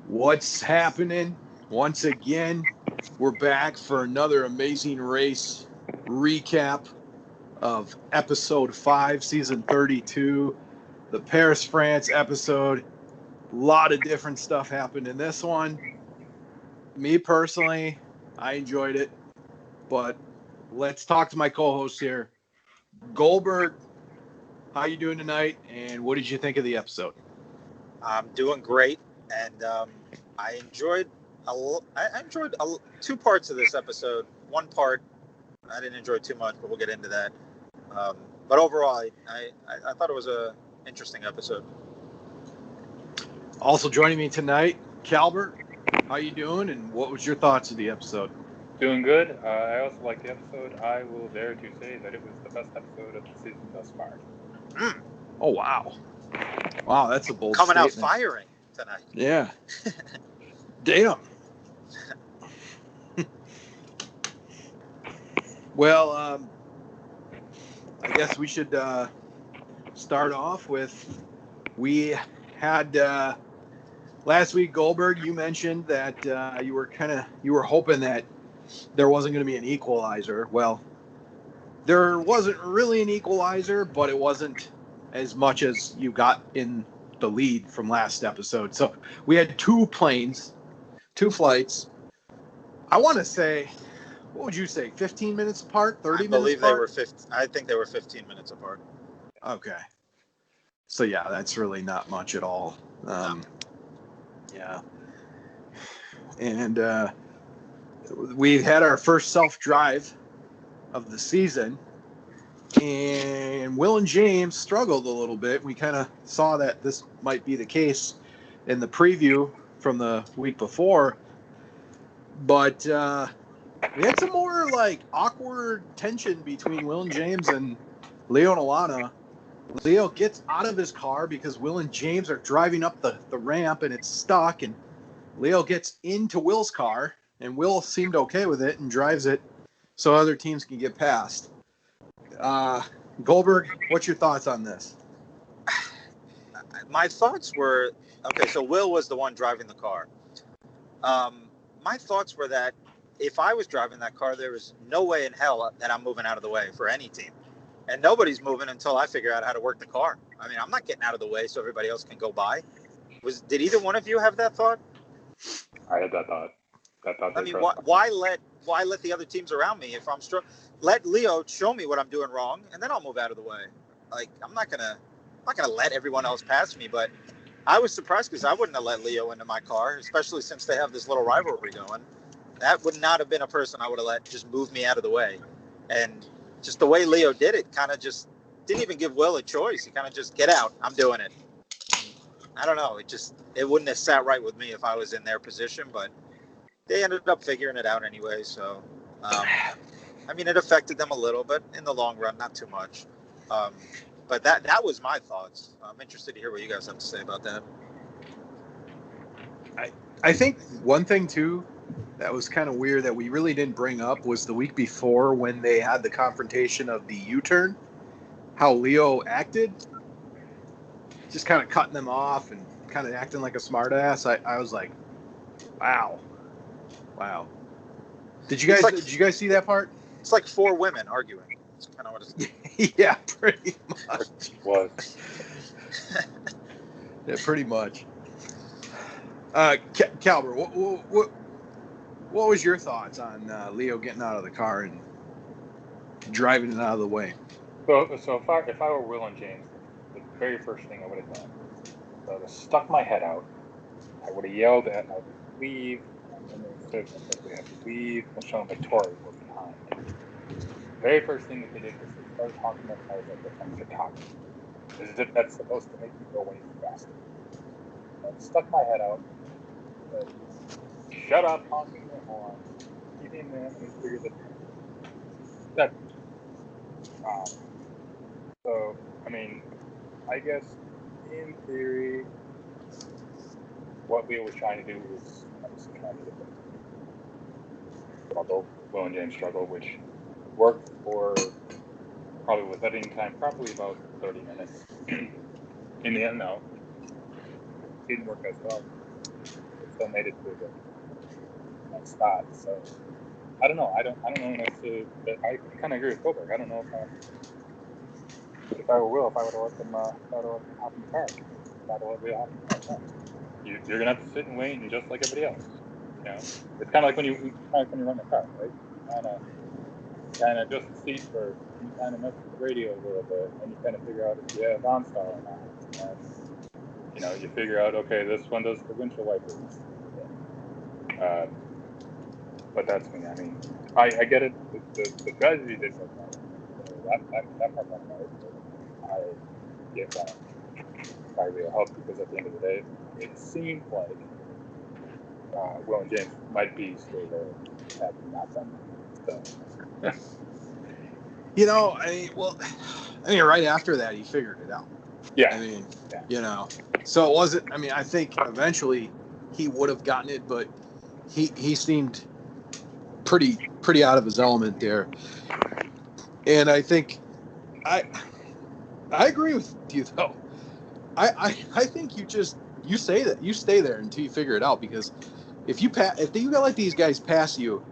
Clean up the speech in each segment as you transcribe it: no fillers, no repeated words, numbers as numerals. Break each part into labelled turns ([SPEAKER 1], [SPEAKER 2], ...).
[SPEAKER 1] What's happening? Once again, we're back for another amazing race recap of episode 5, season 32, the Paris, France episode. A lot of different stuff happened in this one. Me personally, I enjoyed it, but let's talk to my co-host here. Goldberg, how you doing tonight, and what did you think of the episode?
[SPEAKER 2] I'm doing great, and I enjoyed two parts of this episode. One part I didn't enjoy too much, but we'll get into that. But overall, I thought it was a interesting episode.
[SPEAKER 1] Also joining me tonight, Calbert, how you doing, and what was your thoughts of the episode?
[SPEAKER 3] Doing good. I also liked the episode. I will dare to say that it was the best episode of the season thus far.
[SPEAKER 1] Oh, wow. Wow, that's a bold
[SPEAKER 2] Coming
[SPEAKER 1] statement.
[SPEAKER 2] out firing tonight.
[SPEAKER 1] Yeah. Damn. Well, I guess we should start off with, we had last week, Goldberg, you mentioned that you were hoping that there wasn't going to be an equalizer. Well, there wasn't really an equalizer, but it wasn't as much as you got in the lead from last episode. So we had two flights. I want to say, what would you say, 15 minutes apart, 30 minutes apart?
[SPEAKER 2] I think they were 15 minutes apart.
[SPEAKER 1] Okay. So, yeah, that's really not much at all.
[SPEAKER 2] No.
[SPEAKER 1] Yeah. And we had our first self-drive of the season, and Will and James struggled a little bit. We kind of saw that this might be the case in the preview from the week before, but we had some more awkward tension between Will and James and Leo and Alana. Leo gets out of his car because Will and James are driving up the ramp and it's stuck, and Leo gets into Will's car, and Will seemed okay with it and drives it so other teams can get past. Goldberg, what's your thoughts on this?
[SPEAKER 2] My thoughts were, okay, so Will was the one driving the car. My thoughts were that if I was driving that car, there was no way in hell that I'm moving out of the way for any team. And nobody's moving until I figure out how to work the car. I mean, I'm not getting out of the way so everybody else can go by. Did either one of you have that thought?
[SPEAKER 3] I had that thought.
[SPEAKER 2] I mean, why let the other teams around me if I'm let Leo show me what I'm doing wrong, and then I'll move out of the way. Like, I'm not gonna let everyone else pass me. But I was surprised because I wouldn't have let Leo into my car, especially since they have this little rivalry going. That would not have been a person I would have let just move me out of the way. And just the way Leo did it, kind of just didn't even give Will a choice. He kind of just, get out, I'm doing it. I don't know. It wouldn't have sat right with me if I was in their position, but they ended up figuring it out anyway. So, I mean, it affected them a little, but in the long run, not too much. But that was my thoughts. I'm interested to hear what you guys have to say about that.
[SPEAKER 1] I think one thing, too, that was kind of weird that we really didn't bring up was the week before when they had the confrontation of the U-turn, how Leo acted, just kind of cutting them off and kind of acting like a smartass. I was like, wow. Did you guys see that part?
[SPEAKER 2] It's like four women arguing. It's kind of what it's.
[SPEAKER 1] Yeah, pretty much.
[SPEAKER 3] What?
[SPEAKER 1] Yeah, pretty much. Calbert, what was your thoughts on Leo getting out of the car and driving it out of the way?
[SPEAKER 3] So if I were Will and James, the very first thing I would have done, I would have stuck my head out. I would have yelled at, I would leave, and then said we have to leave, and shown my Tory were behind. The very first thing that they did was they started talking about cars like they're trying to talk. As if that's supposed to make you go way faster. I stuck my head out. Said, shut up, honking the horn, keeping them and figure that. So, I mean, I guess in theory, what Leo was trying to do was obviously trying to struggle, Will and James struggle, which worked for probably with editing time, probably about 30 minutes. In the end, though, didn't work as well. It still made it to the next spot. So I don't know. I don't know enough to. I kind of agree with Goldberg. I don't know if I were Will, if I would have let them hop in the car. If I'd have let Will hop in the car. You're gonna have to sit and wait, and just like everybody else. You know, it's kind of like when you run the car, right? Kind of adjust the seat for, you kind of mess with the radio a little bit, and you kind of figure out if you have OnStar or not. And, you know, you figure out, okay, this one does the windshield wipers. But that's me. I mean, I get it. The tragedy did work out. That part went out. I get that. I really help because at the end of the day, it seemed like Will and James might be still there, had not done that. So.
[SPEAKER 1] You know, right after that, he figured it out.
[SPEAKER 3] Yeah.
[SPEAKER 1] I mean, you know, so it wasn't. I mean, I think eventually he would have gotten it, but he seemed pretty out of his element there. And I think I agree with you though. I think you stay there until you figure it out, because if you let these guys pass you,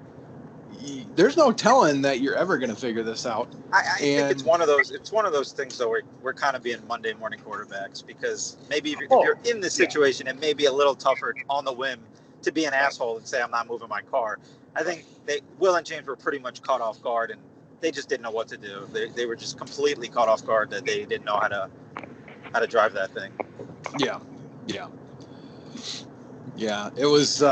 [SPEAKER 1] there's no telling that you're ever going to figure this out.
[SPEAKER 2] I think it's one of those things though where we're kind of being Monday morning quarterbacks, because maybe if you're in this situation, it may be a little tougher on the whim to be an asshole and say I'm not moving my car. I think Will and James were pretty much caught off guard, and they just didn't know what to do. They were just completely caught off guard that they didn't know how to drive that thing.
[SPEAKER 1] Yeah. It was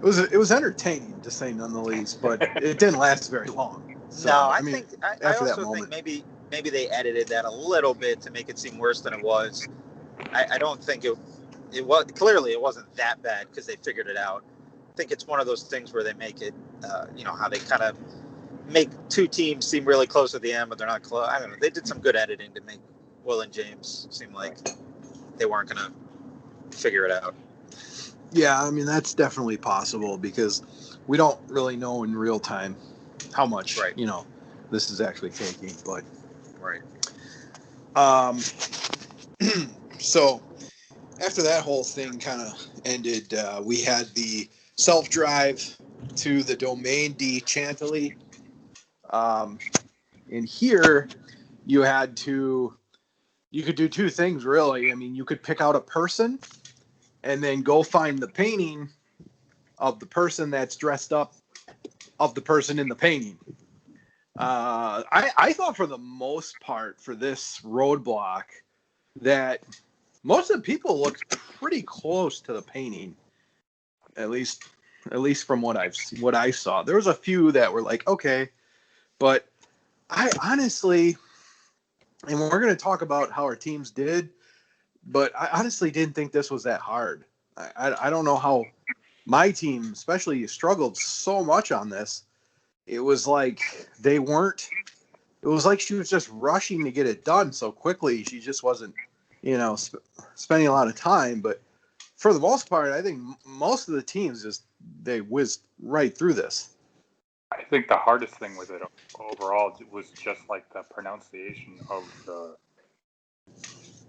[SPEAKER 1] it was entertaining, to say none the least, but it didn't last very long. So,
[SPEAKER 2] no, I also think maybe they edited that a little bit to make it seem worse than it was. I don't think it was, clearly it wasn't that bad because they figured it out. I think it's one of those things where they make it, how they kind of make two teams seem really close at the end, but they're not close. I don't know. They did some good editing to make Will and James seem like they weren't going to figure it out.
[SPEAKER 1] Yeah, I mean, that's definitely possible, because we don't really know in real time how much, this is actually taking, but.
[SPEAKER 2] Right.
[SPEAKER 1] So after that whole thing kind of ended, we had the self-drive to the Domain D Chantilly. And here you could do two things, really. I mean, you could pick out a person and then go find the painting of the person that's dressed up of the person in the painting. I thought for the most part for this roadblock that most of the people looked pretty close to the painting, at least from what I saw. There was a few that were like, okay, but I honestly, and we're going to talk about how our teams did, but I honestly didn't think this was that hard. I don't know how my team especially struggled so much on this. It was like it was like she was just rushing to get it done so quickly. She just wasn't, spending a lot of time. But for the most part, I think most of the teams they whizzed right through this.
[SPEAKER 3] I think the hardest thing with it overall was just like the pronunciation of the.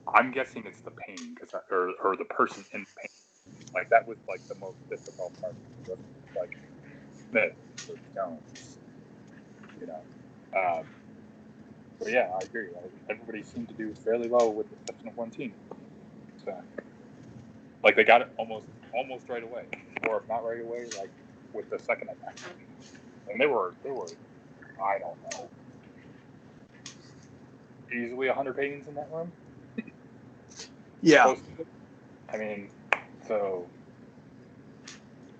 [SPEAKER 3] I'm guessing it's the painting, or the person in pain. Like that was like the most difficult part. Like Smith or Jones, But yeah, I agree. Everybody seemed to do fairly well with the exception of one team. So, like they got it almost right away, or if not right away, like with the second attack. And they were I don't know, easily 100 paintings in that room.
[SPEAKER 1] Yeah.
[SPEAKER 3] I mean, so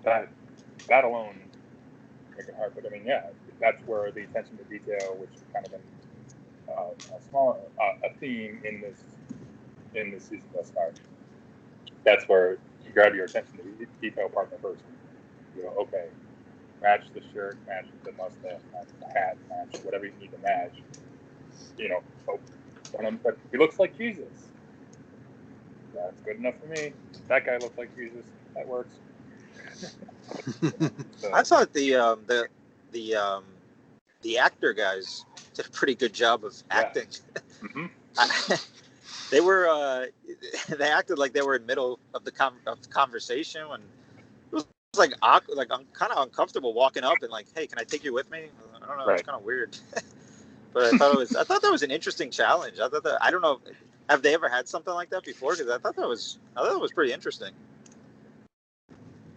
[SPEAKER 3] that alone make it hard. But I mean, yeah, that's where the attention to detail, which has kind of been a theme in this season thus far. That's where you grab your attention to the detail partner first. You go, okay, match the shirt, match the mustache, match the hat, match whatever you need to match. But he looks like Jesus. That's good enough for me. That guy looks like Jesus. That works.
[SPEAKER 2] So. I thought the actor guys did a pretty good job of acting.
[SPEAKER 3] Mm-hmm.
[SPEAKER 2] they were they acted like they were in the middle of the conversation when it was like awkward, like I'm kind of uncomfortable walking up and like, hey, can I take you with me? I don't know,
[SPEAKER 3] Right.
[SPEAKER 2] It's kind of weird. But I thought that was an interesting challenge. I don't know, have they ever had something like that before? Because I thought that was pretty interesting.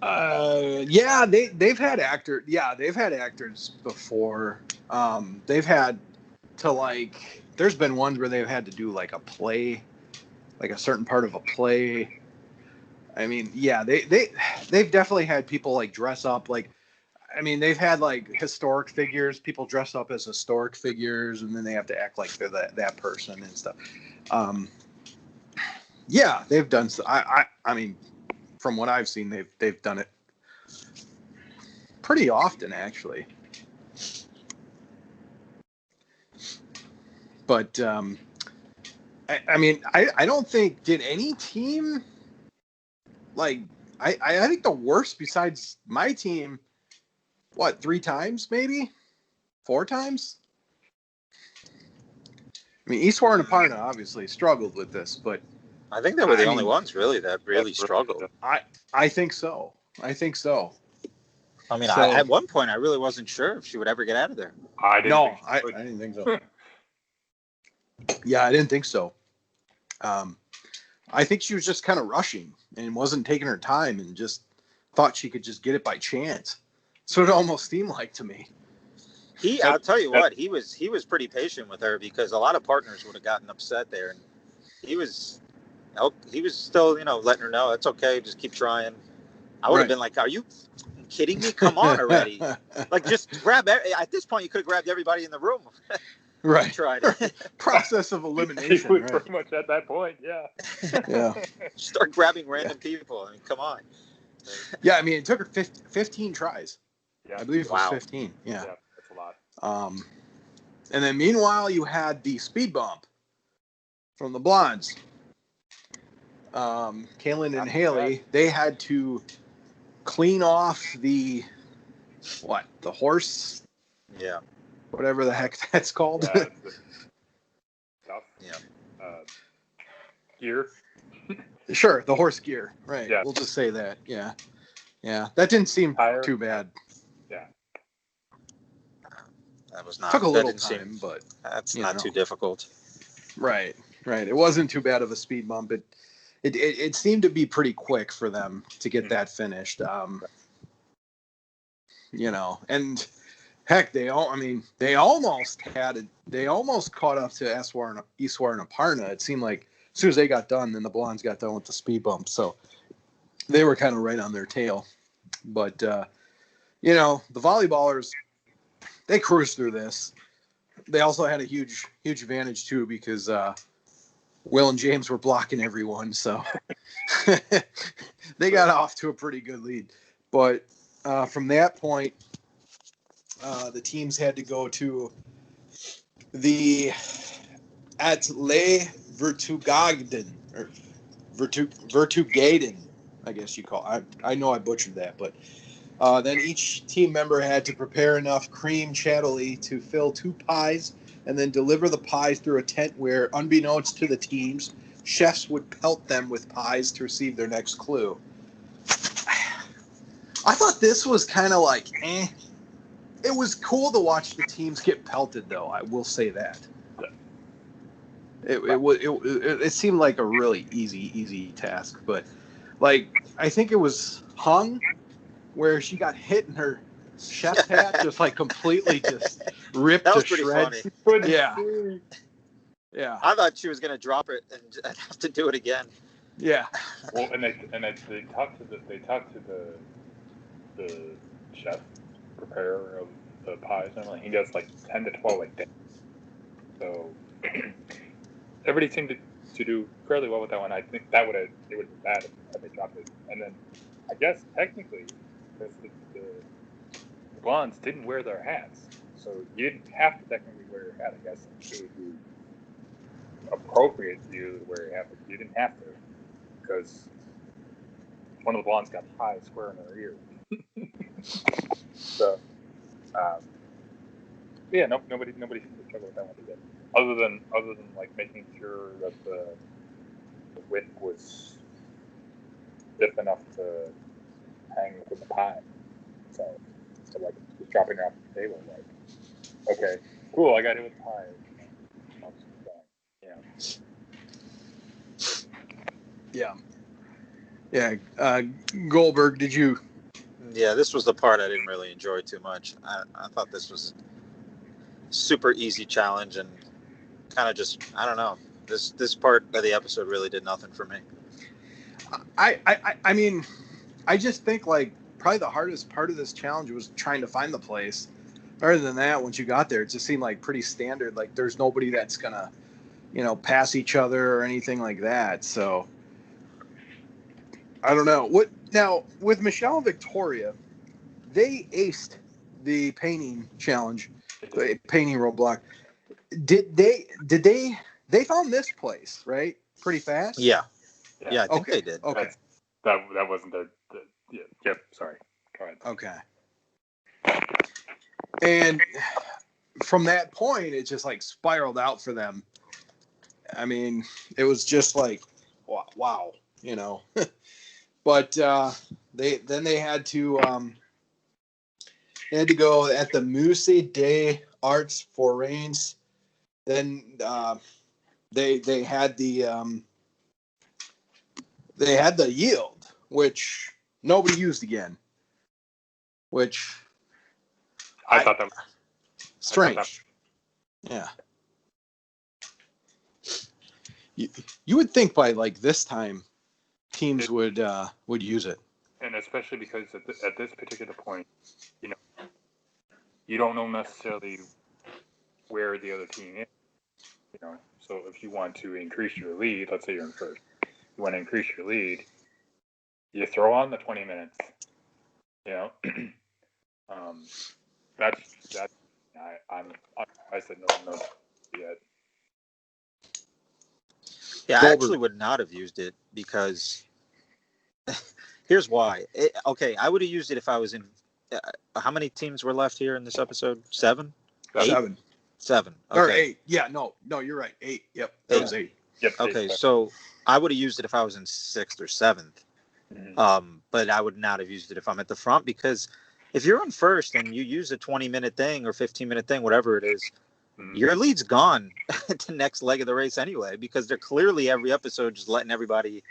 [SPEAKER 1] Yeah, they've had actors before. They've had to like. There's been ones where they've had to do like a play, like a certain part of a play. I mean, yeah, they've definitely had people like dress up like. I mean, they've had like historic figures. People dress up as historic figures, and then they have to act like they're that person and stuff. Yeah, they've done. I mean, from what I've seen, they've done it pretty often, actually. But I mean, I don't think did any team like I think the worst besides my team. What, 3 times, maybe 4 times? I mean, Eastwar and Aparna obviously struggled with this, but
[SPEAKER 2] I think they were the only ones really that really struggled.
[SPEAKER 1] I think so. I mean,
[SPEAKER 2] so, at one point, I really wasn't sure if she would ever get out of there.
[SPEAKER 1] I didn't think so. Yeah, I didn't think so. I think she was just kind of rushing and wasn't taking her time and just thought she could just get it by chance. So it almost seemed like to me.
[SPEAKER 2] I'll tell you what, he was pretty patient with her because a lot of partners would have gotten upset there, and he was still, letting her know it's okay, just keep trying. I would have been like, "Are you kidding me? Come on already!" Like, just grab. At this point, you could have grabbed everybody in the room.
[SPEAKER 1] Right.
[SPEAKER 2] Tried.
[SPEAKER 1] Process of elimination.
[SPEAKER 3] Right. Pretty much at that point, yeah.
[SPEAKER 1] Yeah.
[SPEAKER 2] Start grabbing random people. I mean, come on.
[SPEAKER 1] Yeah, I mean, it took her 15 tries.
[SPEAKER 3] Yeah.
[SPEAKER 1] I believe it was 15. Yeah.
[SPEAKER 3] That's a lot.
[SPEAKER 1] And then meanwhile, you had the speed bump from the Blondes. Kaylin and Haley, they had to clean off the horse?
[SPEAKER 2] Yeah.
[SPEAKER 1] Whatever the heck that's called.
[SPEAKER 3] Yeah. Stuff.
[SPEAKER 2] Yeah.
[SPEAKER 3] Gear.
[SPEAKER 1] Sure, the horse gear. Right.
[SPEAKER 3] Yeah.
[SPEAKER 1] We'll just say that. Yeah. Yeah. That didn't seem too bad.
[SPEAKER 3] Yeah.
[SPEAKER 2] That was not.
[SPEAKER 1] Took a little time, but
[SPEAKER 2] that's not too difficult.
[SPEAKER 1] Right. It wasn't too bad of a speed bump. It seemed to be pretty quick for them to get that finished. And heck, they almost caught up to Eastwar and Aparna. It seemed like as soon as they got done, then the Blondes got done with the speed bump. So they were kind of right on their tail. But the volleyballers, they cruised through this. They also had a huge advantage too because Will and James were blocking everyone, so they got off to a pretty good lead. But from that point, the teams had to go to the Vertugaden, or Vertugaden, I guess you call it. I know I butchered that, but then each team member had to prepare enough cream chatterley to fill 2 pies and then deliver the pies through a tent where, unbeknownst to the teams, chefs would pelt them with pies to receive their next clue. I thought this was kind of like, It was cool to watch the teams get pelted, though. I will say that. It seemed like a really easy task, but I think it was Hung where she got hit in her chef's hat, just completely just ripped to shreds.
[SPEAKER 2] Funny.
[SPEAKER 1] Yeah.
[SPEAKER 2] I thought she was gonna drop it and have to do it again.
[SPEAKER 1] Yeah.
[SPEAKER 3] Well, and they talked to the chef preparer of the pies and everything. He does 10 to 12 days. So everybody seemed to do fairly well with that one. I think it would have been bad if they dropped it. And then I guess technically, because the Blondes didn't wear their hats, so you didn't have to technically wear your hat. I guess it would be appropriate for you to wear your hat, but you didn't have to because one of the Blondes got pie square in her ear. So, nobody seemed to struggle with that one either. Other than making sure that the wick was stiff enough to hang from the pie. So like just dropping it off the table, like, okay, cool, I got it with the pie.
[SPEAKER 1] Yeah. Goldberg, did you?
[SPEAKER 2] Yeah, this was the part I didn't really enjoy too much. I thought this was a super easy challenge and kind of just, I don't know. This part of the episode really did nothing for me.
[SPEAKER 1] I mean, I just think like probably the hardest part of this challenge was trying to find the place. Other than that, once you got there, it just seemed like pretty standard. Like there's nobody that's gonna, pass each other or anything like that. So I don't know. What now with Michelle and Victoria, they aced the painting challenge, the painting roadblock. Did they found this place, right? Pretty fast?
[SPEAKER 2] Yeah, I think they did.
[SPEAKER 1] Okay.
[SPEAKER 3] That wasn't yep, sorry. Go ahead.
[SPEAKER 1] Okay. And from that point, it just like spiraled out for them. I mean, it was just like, wow, But they had to go at the Musée des Arts Forains. Then they had the yield, which nobody used again. Which
[SPEAKER 3] I thought that was
[SPEAKER 1] strange. Yeah. You would think by like this time teams would use it.
[SPEAKER 3] And especially because at this particular point, you don't know necessarily where the other team is. So if you want to increase your lead, let's say you're in first, you want to increase your lead, you throw on the 20 minutes. That's I said no yet.
[SPEAKER 2] Yeah, I actually would not have used it because here's why. I would have used it if I was in. How many teams were left here in this episode? 7?
[SPEAKER 1] 7.
[SPEAKER 2] 7. Okay.
[SPEAKER 1] Or 8. Yeah, no, you're right. 8. Yep, that was 8.
[SPEAKER 3] Yep.
[SPEAKER 2] Okay, so I would have used it if I was in 6th or 7th. Mm-hmm. But I would not have used it if I'm at the front because if you're in first and you use a 20-minute thing or 15-minute thing, whatever it is, your lead's gone at the next leg of the race anyway because they're clearly every episode just letting everybody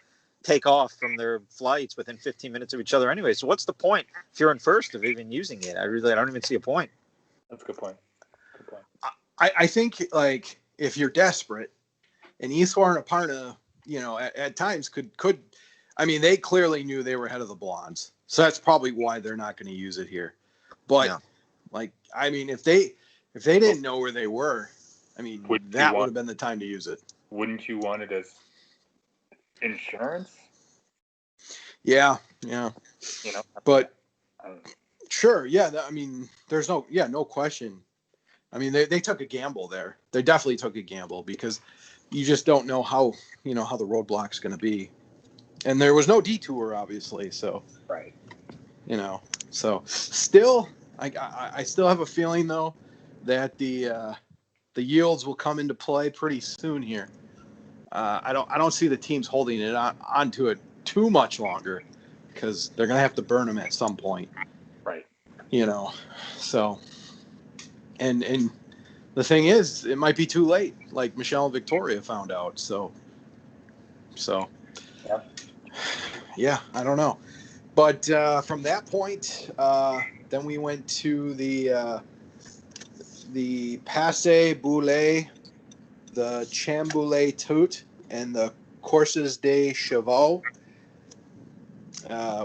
[SPEAKER 2] take off from their flights within 15 minutes of each other anyway. So what's the point if you're in first of even using it? I don't even see a point.
[SPEAKER 3] That's a good point.
[SPEAKER 1] I think like if you're desperate and Eswar and Aparna, at times could I mean, they clearly knew they were ahead of the Blondes. So that's probably why they're not going to use it here. But like, I mean, if they didn't know where they were, I mean, that would have been the time to use it.
[SPEAKER 3] Wouldn't you want it as insurance?
[SPEAKER 1] Yeah. But sure. Yeah. I mean, there's no question. I mean, they took a gamble there. They definitely took a gamble because you just don't know how the roadblock's going to be. And there was no detour, obviously. So,
[SPEAKER 3] right.
[SPEAKER 1] So still, I still have a feeling though that the yields will come into play pretty soon here. I don't see the teams holding it onto it too much longer because they're gonna have to burn them at some point.
[SPEAKER 3] Right.
[SPEAKER 1] So and the thing is, it might be too late. Like Michelle and Victoria found out. So. Yeah, I don't know. But from that point, then we went to the Passe Boulay, the Chamboulet Tout, and the Courses des Chevaux,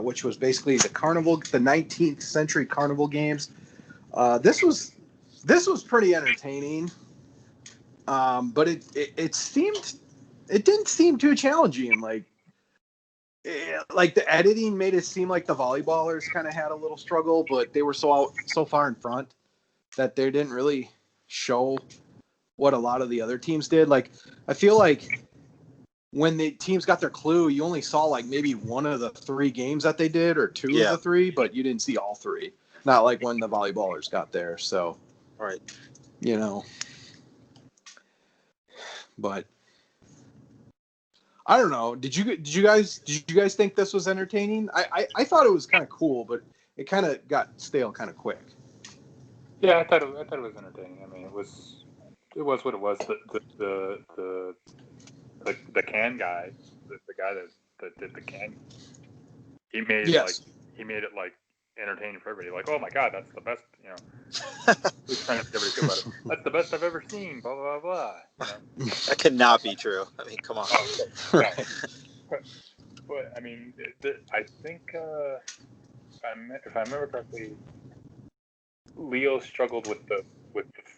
[SPEAKER 1] which was basically the 19th century carnival games. This was pretty entertaining, but it didn't seem too challenging. Like the editing made it seem like the volleyballers kind of had a little struggle, but they were so far in front that they didn't really show what a lot of the other teams did. Like, I feel like when the teams got their clue, you only saw like maybe one of the 3 games that they did or 2 of the 3, but you didn't see all 3. Not like when the volleyballers got there. So,
[SPEAKER 2] right.
[SPEAKER 1] But I don't know. Did you guys think this was entertaining? I thought it was kind of cool, but it kind of got stale kind of quick.
[SPEAKER 3] Yeah, I thought it was entertaining. I mean, it was what it was. The can guy, the guy that did the can, he made it like entertaining for everybody. Like, oh my god, that's the best. You know, he's trying to make everybody feel better. That's the best I've ever seen. Blah blah blah. You know?
[SPEAKER 2] That cannot be true. I mean, come on.
[SPEAKER 1] Right.
[SPEAKER 3] But I mean, I think if I remember correctly, Leo struggled with the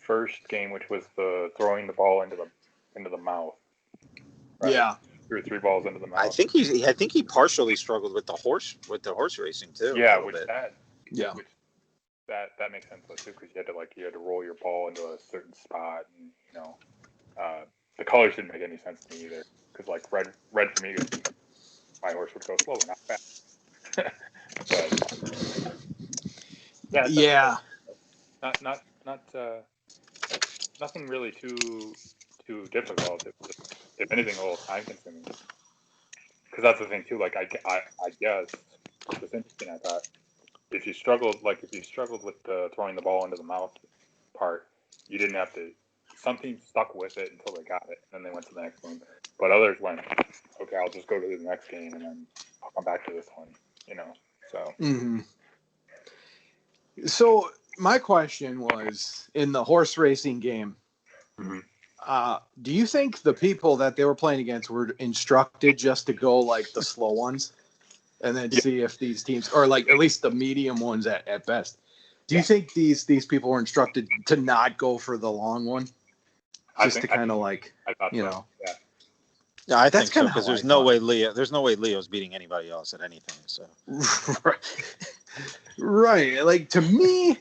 [SPEAKER 3] first game, which was the throwing the ball into the mouth. Right?
[SPEAKER 1] Yeah.
[SPEAKER 3] 2 or 3 balls into the mouth.
[SPEAKER 2] I think he partially struggled with the horse racing too.
[SPEAKER 3] Yeah,
[SPEAKER 2] which
[SPEAKER 3] that makes sense though too, because you had to roll your ball into a certain spot, and the colors didn't make any sense to me either. Because like red for me, my horse would go slower, not fast. But
[SPEAKER 1] yeah.
[SPEAKER 3] Not nothing really too difficult. It was just, if anything, a little time consuming. Because that's the thing too. Like I guess it was interesting. I thought if you struggled with the throwing the ball into the mouth part, you didn't have to. Some teams stuck with it until they got it, and then they went to the next one. But others went, okay, I'll just go to the next game, and then I'll come back to this one. So.
[SPEAKER 1] Mm-hmm. So my question was, in the horse racing game, do you think the people that they were playing against were instructed just to go like the slow ones, and then see if these teams, or like at least the medium ones at best? Do you think these people were instructed to not go for the long one, just to kind of like,
[SPEAKER 3] Yeah.
[SPEAKER 2] Yeah, I
[SPEAKER 1] That's
[SPEAKER 2] think so, because there's no way Leo's beating anybody else at anything. So
[SPEAKER 1] right, like to me,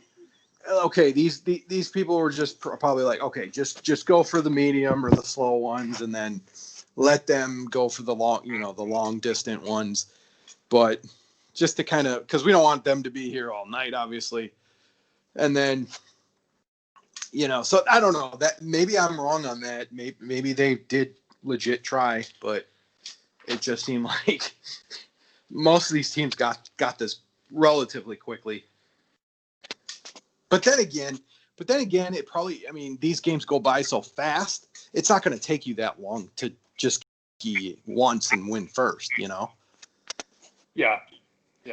[SPEAKER 1] okay, these people were just probably like, okay, just go for the medium or the slow ones, and then let them go for the long distant ones. But just to kind of, because we don't want them to be here all night, obviously. And then, so I don't know, that maybe I'm wrong on that. Maybe they did legit try, but it just seemed like most of these teams got this relatively quickly. But then again, it probably, I mean, these games go by so fast, it's not going to take you that long to just key once and win first,
[SPEAKER 3] Yeah.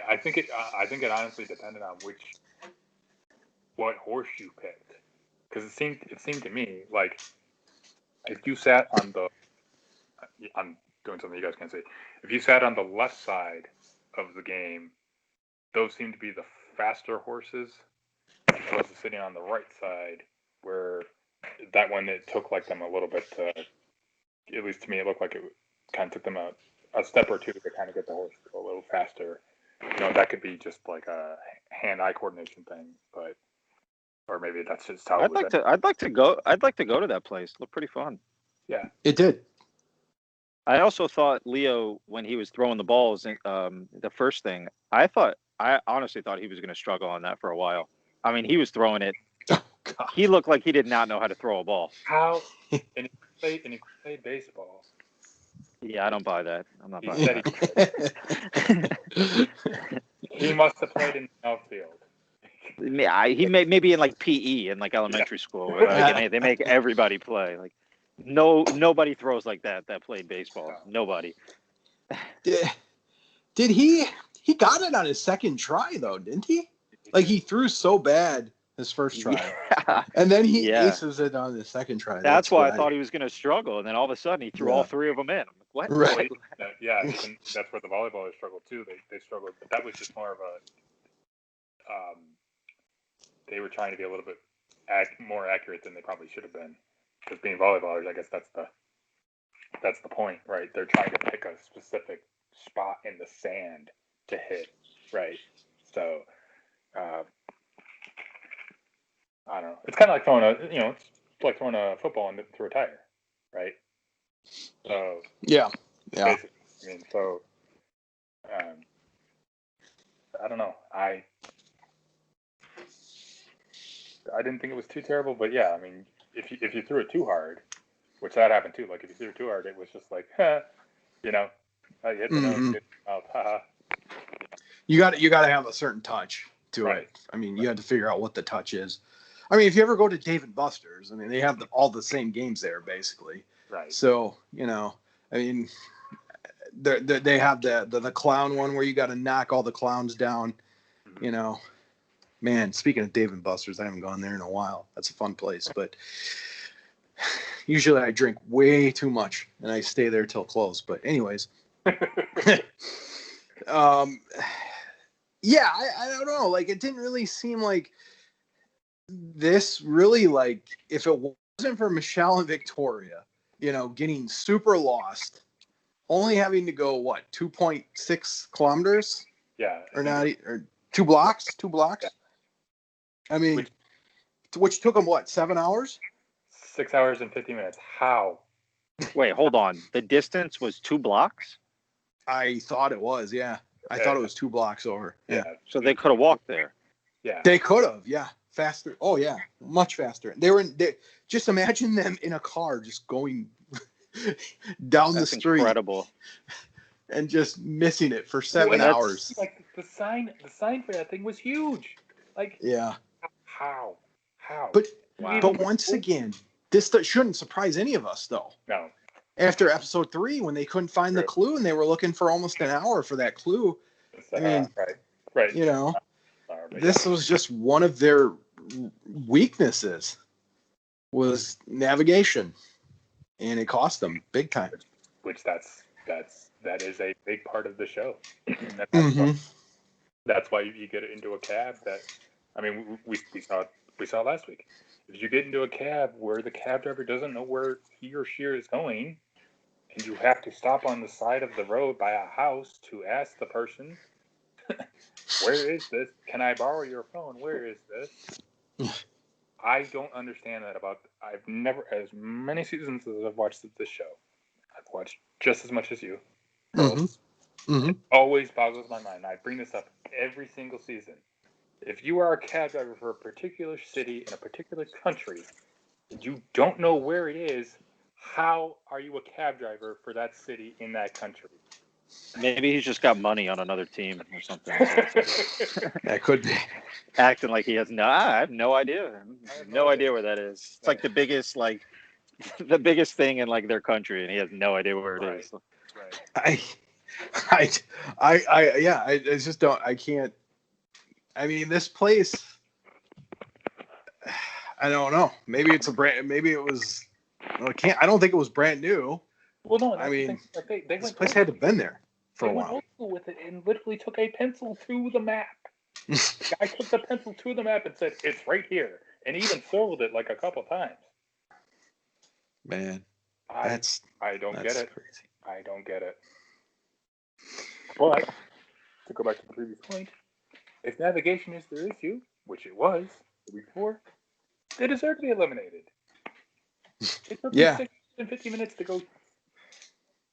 [SPEAKER 3] I think it honestly depended on what horse you picked, because it seemed to me like if you sat on the, I'm doing something you guys can't see. If you sat on the left side of the game, those seem to be the faster horses, as opposed to sitting on the right side, where that one, it took like them a little bit to, at least to me, it looked like it kind of took them a step or two to kind of get the horse a little faster. That could be just like a hand-eye coordination thing, or maybe that's just how.
[SPEAKER 2] I'd like to go to that place. It looked pretty fun.
[SPEAKER 3] Yeah,
[SPEAKER 1] it did.
[SPEAKER 2] I also thought Leo, when he was throwing the balls, the first thing, I honestly thought he was going to struggle on that for a while. I mean, he was throwing it.
[SPEAKER 1] Oh, God.
[SPEAKER 2] He looked like he did not know how to throw a ball.
[SPEAKER 3] How? And he played baseball.
[SPEAKER 2] Yeah, I don't buy that. I'm not buying that.
[SPEAKER 3] He must have played in the outfield.
[SPEAKER 2] He maybe in like PE in like elementary school, where they make everybody play. Like nobody throws like that played baseball. Nobody.
[SPEAKER 1] Did he got it on his second try though, didn't he? Like he threw so bad his first try, and then he aces it on the second try.
[SPEAKER 2] That's why I thought he was going to struggle, and then all of a sudden he threw all 3 of them in. I'm like, what?
[SPEAKER 1] Right.
[SPEAKER 3] Yeah, and that's where the volleyballers struggled too. They struggled, but that was just more of a. They were trying to be a little bit more accurate than they probably should have been, because being volleyballers, I guess that's the point, right? They're trying to pick a specific spot in the sand to hit, right? So. I don't know. It's kind of like throwing a football through a tire, right? So
[SPEAKER 1] yeah.
[SPEAKER 3] I mean, so I don't know. I didn't think it was too terrible, but yeah, I mean, if you threw it too hard, which that happened too. Like if you threw it too hard, it was just like, You know, I hit the nose, hit the mouth. Haha.
[SPEAKER 1] You got to have a certain touch to
[SPEAKER 3] Right.
[SPEAKER 1] it. I mean, you have to figure out what the touch is. I mean, if you ever go to Dave and Buster's, I mean, they have all the same games there, basically.
[SPEAKER 3] Right.
[SPEAKER 1] So, you know, I mean, they have the clown one where you got to knock all the clowns down.
[SPEAKER 3] Mm-hmm.
[SPEAKER 1] You know, man, speaking of Dave and Buster's, I haven't gone there in a while. That's a fun place, but usually I drink way too much and I stay there till close. But anyways, yeah, I don't know. Like, it didn't really seem like this really, like, if it wasn't for Michelle and Victoria, you know, getting super lost, only having to go, 2.6 kilometers?
[SPEAKER 3] Yeah.
[SPEAKER 1] Or not, or 2 blocks? 2 blocks?
[SPEAKER 3] Yeah.
[SPEAKER 1] I mean, which took them, 7 hours?
[SPEAKER 3] 6 hours and 50 minutes. How?
[SPEAKER 4] Wait, hold on. The distance was 2 blocks?
[SPEAKER 1] I thought it was, yeah. I thought it was 2 blocks over. Yeah.
[SPEAKER 4] So they could have walked there.
[SPEAKER 3] Yeah.
[SPEAKER 1] They could have, yeah. Faster. Oh, yeah. Much faster. Just imagine them in a car just going down the street.
[SPEAKER 4] Incredible.
[SPEAKER 1] And just missing it for 7 hours.
[SPEAKER 3] Like, the sign for that thing was huge. Like,
[SPEAKER 1] yeah.
[SPEAKER 3] How?
[SPEAKER 1] But once again, this shouldn't surprise any of us, though.
[SPEAKER 3] No.
[SPEAKER 1] After episode 3, when they couldn't find the clue and they were looking for almost an hour for that clue, I mean,
[SPEAKER 3] right.
[SPEAKER 1] You know, this was just one of their weaknesses, was navigation, and it cost them big time.
[SPEAKER 3] Which that is a big part of the show. That's why you get into a cab. I mean, we saw last week. If you get into a cab where the cab driver doesn't know where he or she is going, and you have to stop on the side of the road by a house to ask the person, where is this? Can I borrow your phone? Where is this? I don't understand that I've never, as many seasons as I've watched this show, I've watched just as much as you. It always boggles my mind. I bring this up every single season. If you are a cab driver for a particular city in a particular country, and you don't know where it is, how are you a cab driver for that city in that country?
[SPEAKER 4] Maybe he's just got money on another team or something.
[SPEAKER 1] That could be.
[SPEAKER 4] Acting like he has I have no idea. I have no idea where that is. It's like the biggest thing in like their country, and he has no idea where it is.
[SPEAKER 3] Right.
[SPEAKER 1] I just don't. I can't. I mean, this place. I don't know. Maybe it's Maybe it was. I don't think it was brand new.
[SPEAKER 3] Well, no.
[SPEAKER 1] I mean,
[SPEAKER 3] they
[SPEAKER 1] this place had to have been there for a while.
[SPEAKER 3] They went old school with it and literally took a pencil to the map. The guy took the pencil to the map and said, "It's right here," and he even circled it like a couple times.
[SPEAKER 1] Man,
[SPEAKER 3] I don't get it.
[SPEAKER 1] Crazy.
[SPEAKER 3] I don't get it. But to go back to the previous point, if navigation is their issue, which it was the week before, they deserve to be eliminated. It took me 650 minutes to go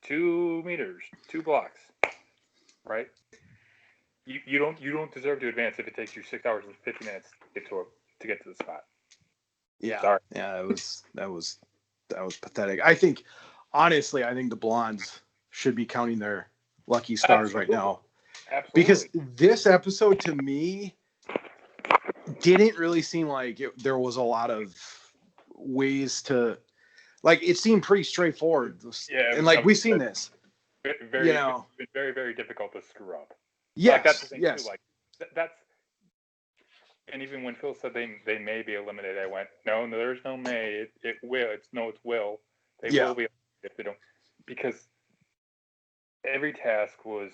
[SPEAKER 3] 2 meters, 2 blocks, right? You don't deserve to advance if it takes you 6 hours and 50 minutes to get to the spot.
[SPEAKER 1] Yeah,
[SPEAKER 3] sorry.
[SPEAKER 1] Yeah, that was pathetic. I think, honestly, the blondes should be counting their lucky stars right now.
[SPEAKER 3] Absolutely.
[SPEAKER 1] Because this episode, to me, didn't really seem like there was a lot of ways to, like, it seemed pretty straightforward.
[SPEAKER 3] Yeah,
[SPEAKER 1] and like we've seen this.
[SPEAKER 3] It's been very, very difficult to screw up.
[SPEAKER 1] Yes,
[SPEAKER 3] like, that's the thing
[SPEAKER 1] yes.
[SPEAKER 3] too. Like that's, and even when Phil said they may be eliminated, I went, no, there's no may. It will. It's will. They will be eliminated if they don't, because every task was,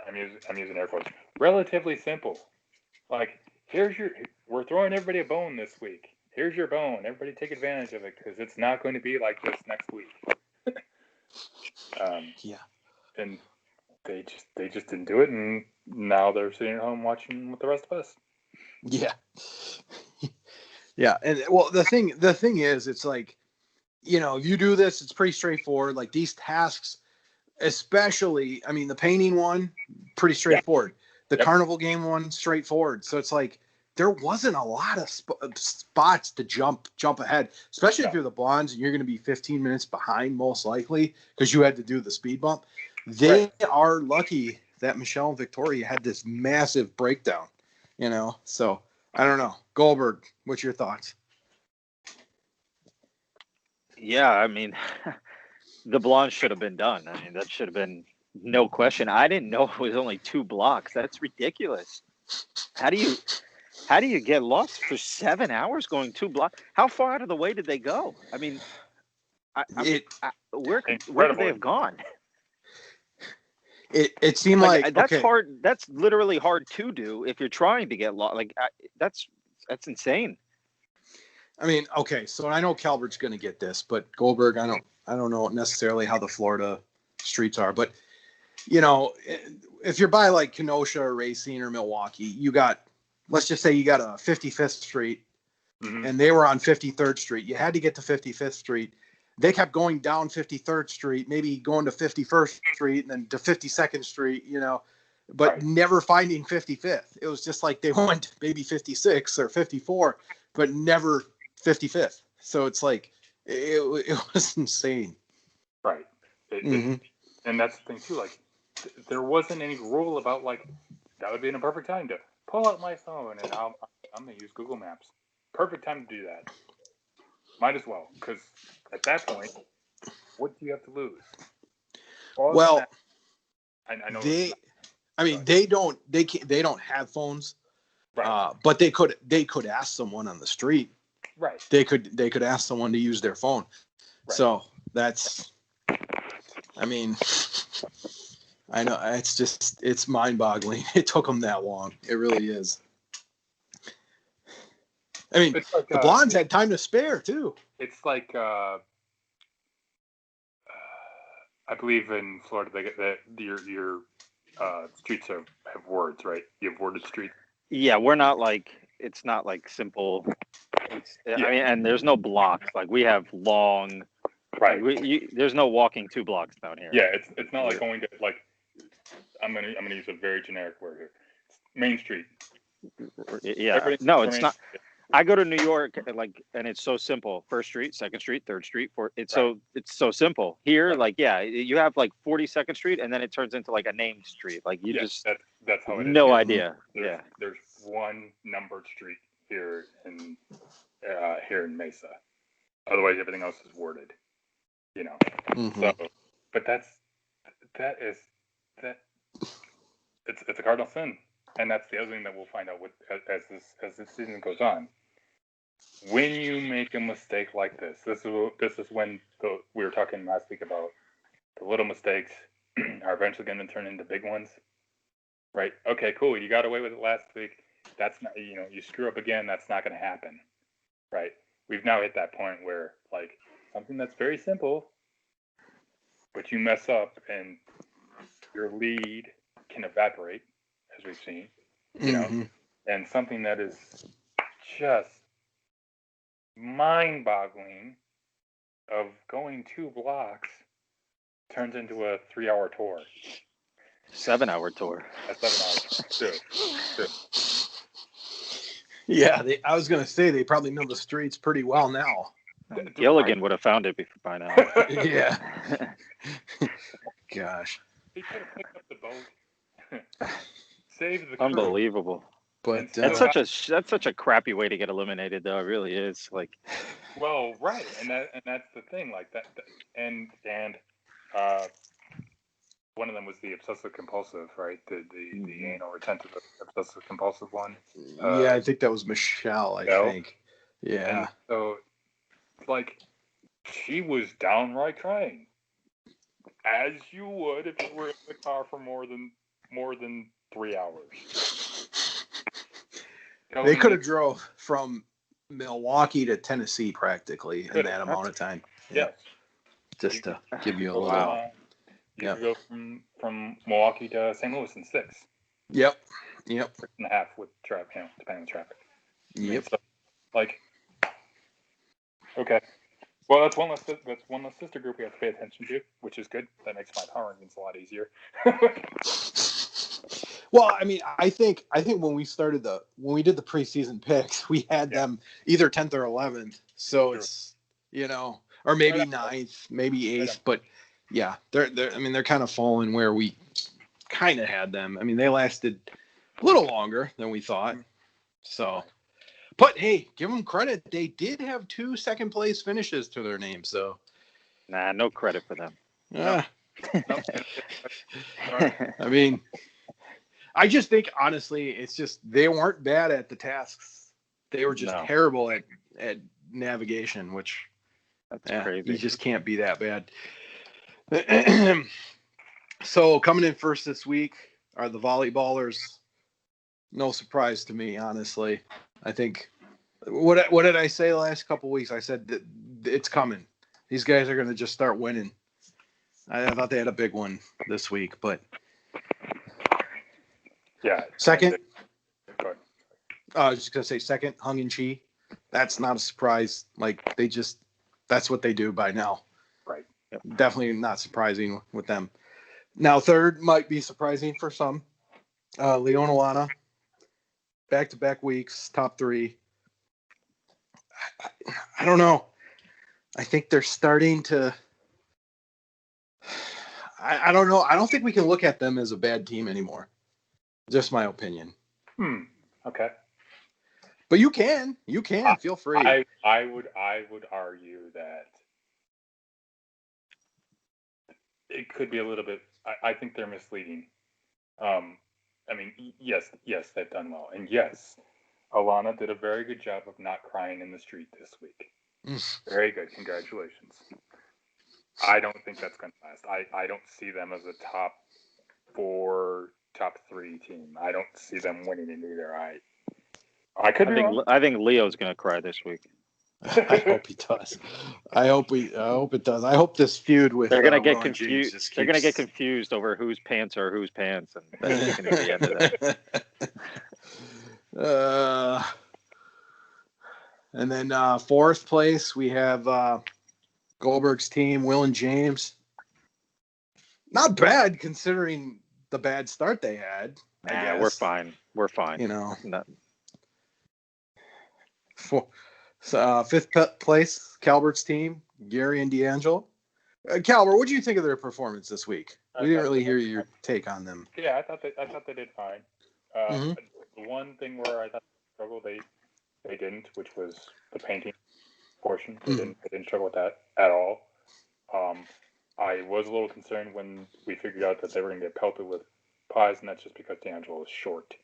[SPEAKER 3] I'm using air quotes, relatively simple. Like, we're throwing everybody a bone this week. Here's your bone. Everybody take advantage of it, because it's not going to be like this next week. And they just didn't do it, and now they're sitting at home watching with the rest of us.
[SPEAKER 1] Yeah. Yeah, and well, the thing is, it's like, if you do this, it's pretty straightforward. Like, these tasks, especially, the painting one, pretty straightforward. The carnival game one, straightforward. So it's like, there wasn't a lot of spots to jump ahead, especially if
[SPEAKER 3] No.
[SPEAKER 1] you're the Blondes and you're going to be 15 minutes behind, most likely, because you had to do the speed bump. They are lucky that Michelle and Victoria had this massive breakdown, you know? So I don't know. Goldberg, what's your thoughts?
[SPEAKER 4] Yeah, I mean, the blonde should have been done. I mean, that should have been no question. I didn't know it was only 2 blocks. That's ridiculous. How do you get lost for 7 hours going 2 blocks? How far out of the way did they go? I mean, where could they have gone?
[SPEAKER 1] It seemed like
[SPEAKER 4] that's
[SPEAKER 1] okay.
[SPEAKER 4] hard. That's literally hard to do if you're trying to get lost. Like that's insane.
[SPEAKER 1] I mean, okay, so I know Calbert's going to get this, but Goldberg, I don't know necessarily how the Florida streets are, but you know, if you're by like Kenosha or Racine or Milwaukee, you got, let's just say you got a 55th Street, and they were on 53rd Street. You had to get to 55th Street. They kept going down 53rd Street, maybe going to 51st Street and then to 52nd Street, you know, but never finding 55th. It was just like they went maybe 56 or 54, but never 55th. So it's like it was insane.
[SPEAKER 3] Right. And that's the thing too. Like there wasn't any rule about like that would be in a perfect time to pull out my phone and I'm gonna use Google Maps. Perfect time to do that. Might as well, because at that point, what do you have to lose?
[SPEAKER 1] Well,
[SPEAKER 3] I know
[SPEAKER 1] they don't have phones,
[SPEAKER 3] right.
[SPEAKER 1] But they could ask someone on the street.
[SPEAKER 3] Right.
[SPEAKER 1] They could ask someone to use their phone. Right. So that's, I mean, I know it's mind-boggling. It took them that long. It really is. I mean, like, the Blondes had time to spare too.
[SPEAKER 3] It's like I believe in Florida they get that your streets have words, right? You have worded streets.
[SPEAKER 4] Yeah, we're not like, it's not like simple. I mean, and there's no blocks. Like we have long.
[SPEAKER 3] Right.
[SPEAKER 4] Like there's no walking 2 blocks down here.
[SPEAKER 3] Yeah, it's not like going to like. I'm gonna use a very generic word here. Main Street.
[SPEAKER 4] Yeah. No, it's not. I go to New York, and it's so simple. 1st Street, 2nd Street, 3rd Street, 4th. It's so simple. Here, you have like 42nd Street, and then it turns into like a named street. Like you just
[SPEAKER 3] that's how it is.
[SPEAKER 4] No idea.
[SPEAKER 3] There's one numbered street here in Mesa. Otherwise, everything else is worded. You know. Mm-hmm. So, but it's a cardinal sin, and that's the other thing that we'll find out as this season goes on. When you make a mistake like this is when we were talking last week about the little mistakes are eventually going to turn into big ones, right? Okay, cool. You got away with it last week. That's not, you screw up again. That's not going to happen, right? We've now hit that point where like something that's very simple, but you mess up and your lead can evaporate, as we've seen, you know, and something that is just mind-boggling of going 2 blocks turns into a 3-hour tour.
[SPEAKER 4] 7-hour tour.
[SPEAKER 3] A 7 hour tour.
[SPEAKER 1] Yeah, I was going to say they probably know the streets pretty well now.
[SPEAKER 4] Gilligan would have found it by now.
[SPEAKER 1] Yeah. Gosh.
[SPEAKER 3] He could have picked up the boat. Saved the crew.
[SPEAKER 4] Unbelievable.
[SPEAKER 1] But
[SPEAKER 4] that's such a crappy way to get eliminated, though. It really is. Like,
[SPEAKER 3] well, right, and that's the thing. Like that, and one of them was the obsessive compulsive, right? The anal retentive obsessive compulsive one.
[SPEAKER 1] Yeah, I think that was Michelle. I think. Yeah.
[SPEAKER 3] And so, like, she was downright crying, as you would if you were in the car for more than 3 hours.
[SPEAKER 1] They could have drove from Milwaukee to Tennessee practically in that amount of time.
[SPEAKER 3] Yes.
[SPEAKER 1] Just to give you a little.
[SPEAKER 3] You could go from Milwaukee to St. Louis in 6.
[SPEAKER 1] Yep.
[SPEAKER 3] 6.5 with traffic, depending on traffic.
[SPEAKER 1] Yep.
[SPEAKER 3] So, like, okay. Well, that's one less sister group we have to pay attention to, which is good. That makes my power rankings a lot easier.
[SPEAKER 1] Well, I mean, I think when we did the preseason picks, we had them either 10th or 11th. So it's, or maybe 9th, maybe 8th, but yeah, they're kind of falling where we kind of had them. I mean, they lasted a little longer than we thought. So, but hey, give them credit. They did have 2 second place finishes to their name. So,
[SPEAKER 4] Nah, no credit for them.
[SPEAKER 1] yeah.
[SPEAKER 3] Nope.
[SPEAKER 1] I mean, I just think honestly, it's just they weren't bad at the tasks. They were just terrible at navigation, which
[SPEAKER 4] that's crazy.
[SPEAKER 1] You just can't be that bad. So coming in first this week are the volleyballers. No surprise to me, honestly. I think what did I say the last couple of weeks? I said that it's coming. These guys are going to just start winning. I thought they had a big one this week, but
[SPEAKER 3] yeah.
[SPEAKER 1] Second,
[SPEAKER 3] Go ahead.
[SPEAKER 1] I was just going to say second, Hung and Chi. That's not a surprise. Like that's what they do by now.
[SPEAKER 3] Right.
[SPEAKER 1] Yep. Definitely not surprising with them. Now third might be surprising for some. Leona Lana, back-to-back weeks, top 3. I don't know. I think they're starting to. I don't know. I don't think we can look at them as a bad team anymore. Just my opinion.
[SPEAKER 3] Okay.
[SPEAKER 1] But you can. Feel free.
[SPEAKER 3] I would argue that it could be a little bit. I think they're misleading. I mean, yes, they've done well, and yes, Alana did a very good job of not crying in the street this week. Very good. Congratulations. I don't think that's going to last. I don't see them as a top 4, top 3 team. I don't see them winning it either. I
[SPEAKER 4] think Leo's going to cry this week.
[SPEAKER 1] I hope he does. I hope it does. I hope this feud with
[SPEAKER 4] they're going to get
[SPEAKER 1] Will
[SPEAKER 4] confused.
[SPEAKER 1] Keeps...
[SPEAKER 4] They're going to get confused over whose pants are whose pants, and that's going to be the end of that.
[SPEAKER 1] And then fourth place we have Goldberg's team, Will and James. Not bad considering the bad start they had. I guess
[SPEAKER 4] we're fine.
[SPEAKER 1] Fifth place, Calbert's team, Gary and D'Angelo. Calbert, what do you think of their performance this week? We didn't really hear your take on them.
[SPEAKER 3] Yeah, I thought they did fine. The one thing where I thought they struggled, they didn't, which was the painting portion. They didn't struggle with that at all. I was a little concerned when we figured out that they were going to get pelted with pies, and that's just because D'Angelo is short.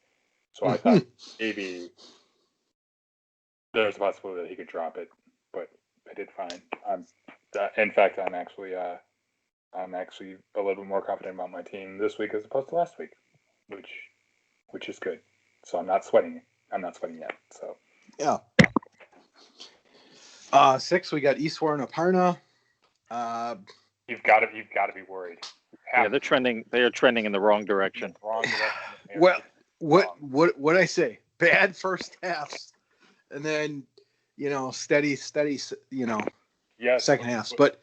[SPEAKER 3] So I thought maybe there's a possibility that he could drop it, but they did fine. In fact, I'm actually a little bit more confident about my team this week as opposed to last week, which is good. So I'm not sweating. I'm not sweating yet. So
[SPEAKER 1] yeah. 6, we got Eastwar and Aparna.
[SPEAKER 3] You've got to be worried.
[SPEAKER 4] Yeah, they're trending. They are trending in the wrong direction.
[SPEAKER 1] Well, what I say? Bad first halves, and then steady. Second halves. But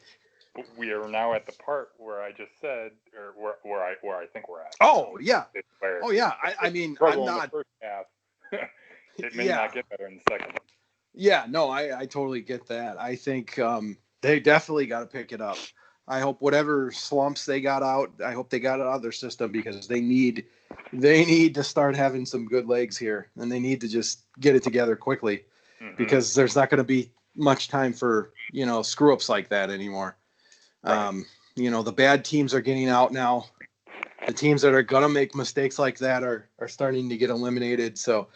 [SPEAKER 3] we are now at the part where I just said, or where I think we're at.
[SPEAKER 1] Oh yeah. I mean, I'm not.
[SPEAKER 3] In the first half. It may not get better in the second.
[SPEAKER 1] Yeah, no, I totally get that. I think they definitely got to pick it up. I hope whatever slumps they got out, I hope they got it out of their system because they need to start having some good legs here, and they need to just get it together quickly because there's not going to be much time for screw ups like that anymore. Right. The bad teams are getting out now. The teams that are going to make mistakes like that are starting to get eliminated. So.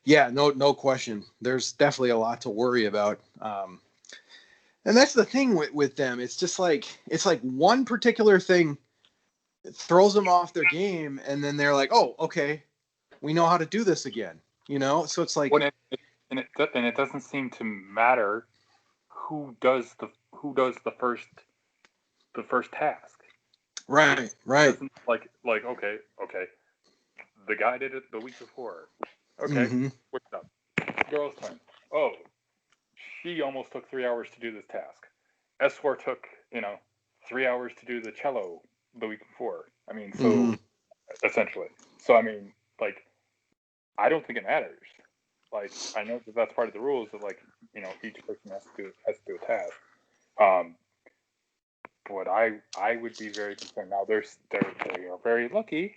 [SPEAKER 1] Yeah, no question. There's definitely a lot to worry about. And that's the thing with them. It's just like one particular thing throws them off their game, and then they're like, "Oh, okay, we know how to do this again." So it's like,
[SPEAKER 3] and it doesn't seem to matter who does the first task.
[SPEAKER 1] Right.
[SPEAKER 3] Like okay, the guy did it the week before. Okay, what's up? Girls' turn. Oh, she almost took 3 hours to do this task. Eswar took 3 hours to do the cello the week before. I mean, so essentially. So I mean, like, I don't think it matters. Like, I know that that's part of the rules that, like, you know, each person has to do a task. But I would be very concerned. Now they are very lucky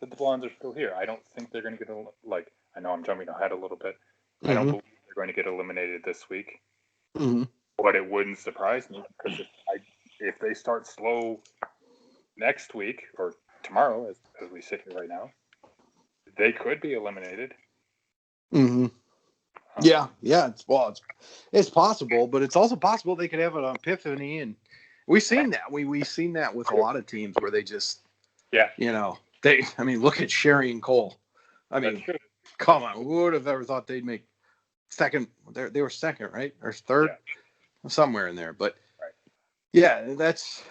[SPEAKER 3] that the Blondes are still here. I don't think they're going to get like. I know I'm jumping ahead a little bit.
[SPEAKER 1] Mm-hmm.
[SPEAKER 3] I don't believe they're going to get eliminated this week.
[SPEAKER 1] Mm-hmm.
[SPEAKER 3] But it wouldn't surprise me because if they start slow next week or tomorrow, as we sit here right now, they could be eliminated.
[SPEAKER 1] Mm-hmm. Yeah. It's possible, but it's also possible they could have an epiphany, and we've seen that. We've seen that with a lot of teams where they just, you know, look at Sherry and Cole. I mean, come on, who would have ever thought they'd make second? They were second, right, or third, somewhere in there. But yeah, that's.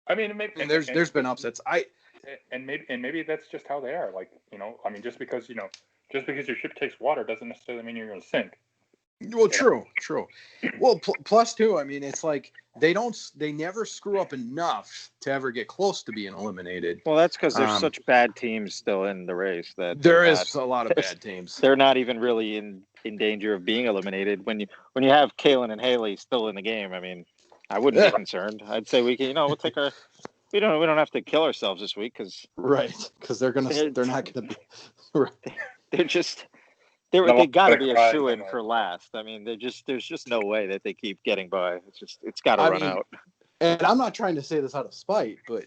[SPEAKER 3] I mean,
[SPEAKER 1] there's been upsets.
[SPEAKER 3] Maybe that's just how they are. Like, you know, I mean, just because your ship takes water doesn't necessarily mean you're going to sink.
[SPEAKER 1] Well, true. Well, plus too, I mean, it's like they never screw up enough to ever get close to being eliminated.
[SPEAKER 4] Well, that's because there's such bad teams still in the race that
[SPEAKER 1] there is a lot of bad teams.
[SPEAKER 4] They're not even really in danger of being eliminated when you have Kalen and Haley still in the game. I mean, I wouldn't be concerned. I'd say we can, we'll take we don't have to kill ourselves this week because
[SPEAKER 1] they're not gonna be. Right.
[SPEAKER 4] They're just. They got to be a shoo-in for last. I mean, there's just no way that they keep getting by. It's got to run out.
[SPEAKER 1] And I'm not trying to say this out of spite, but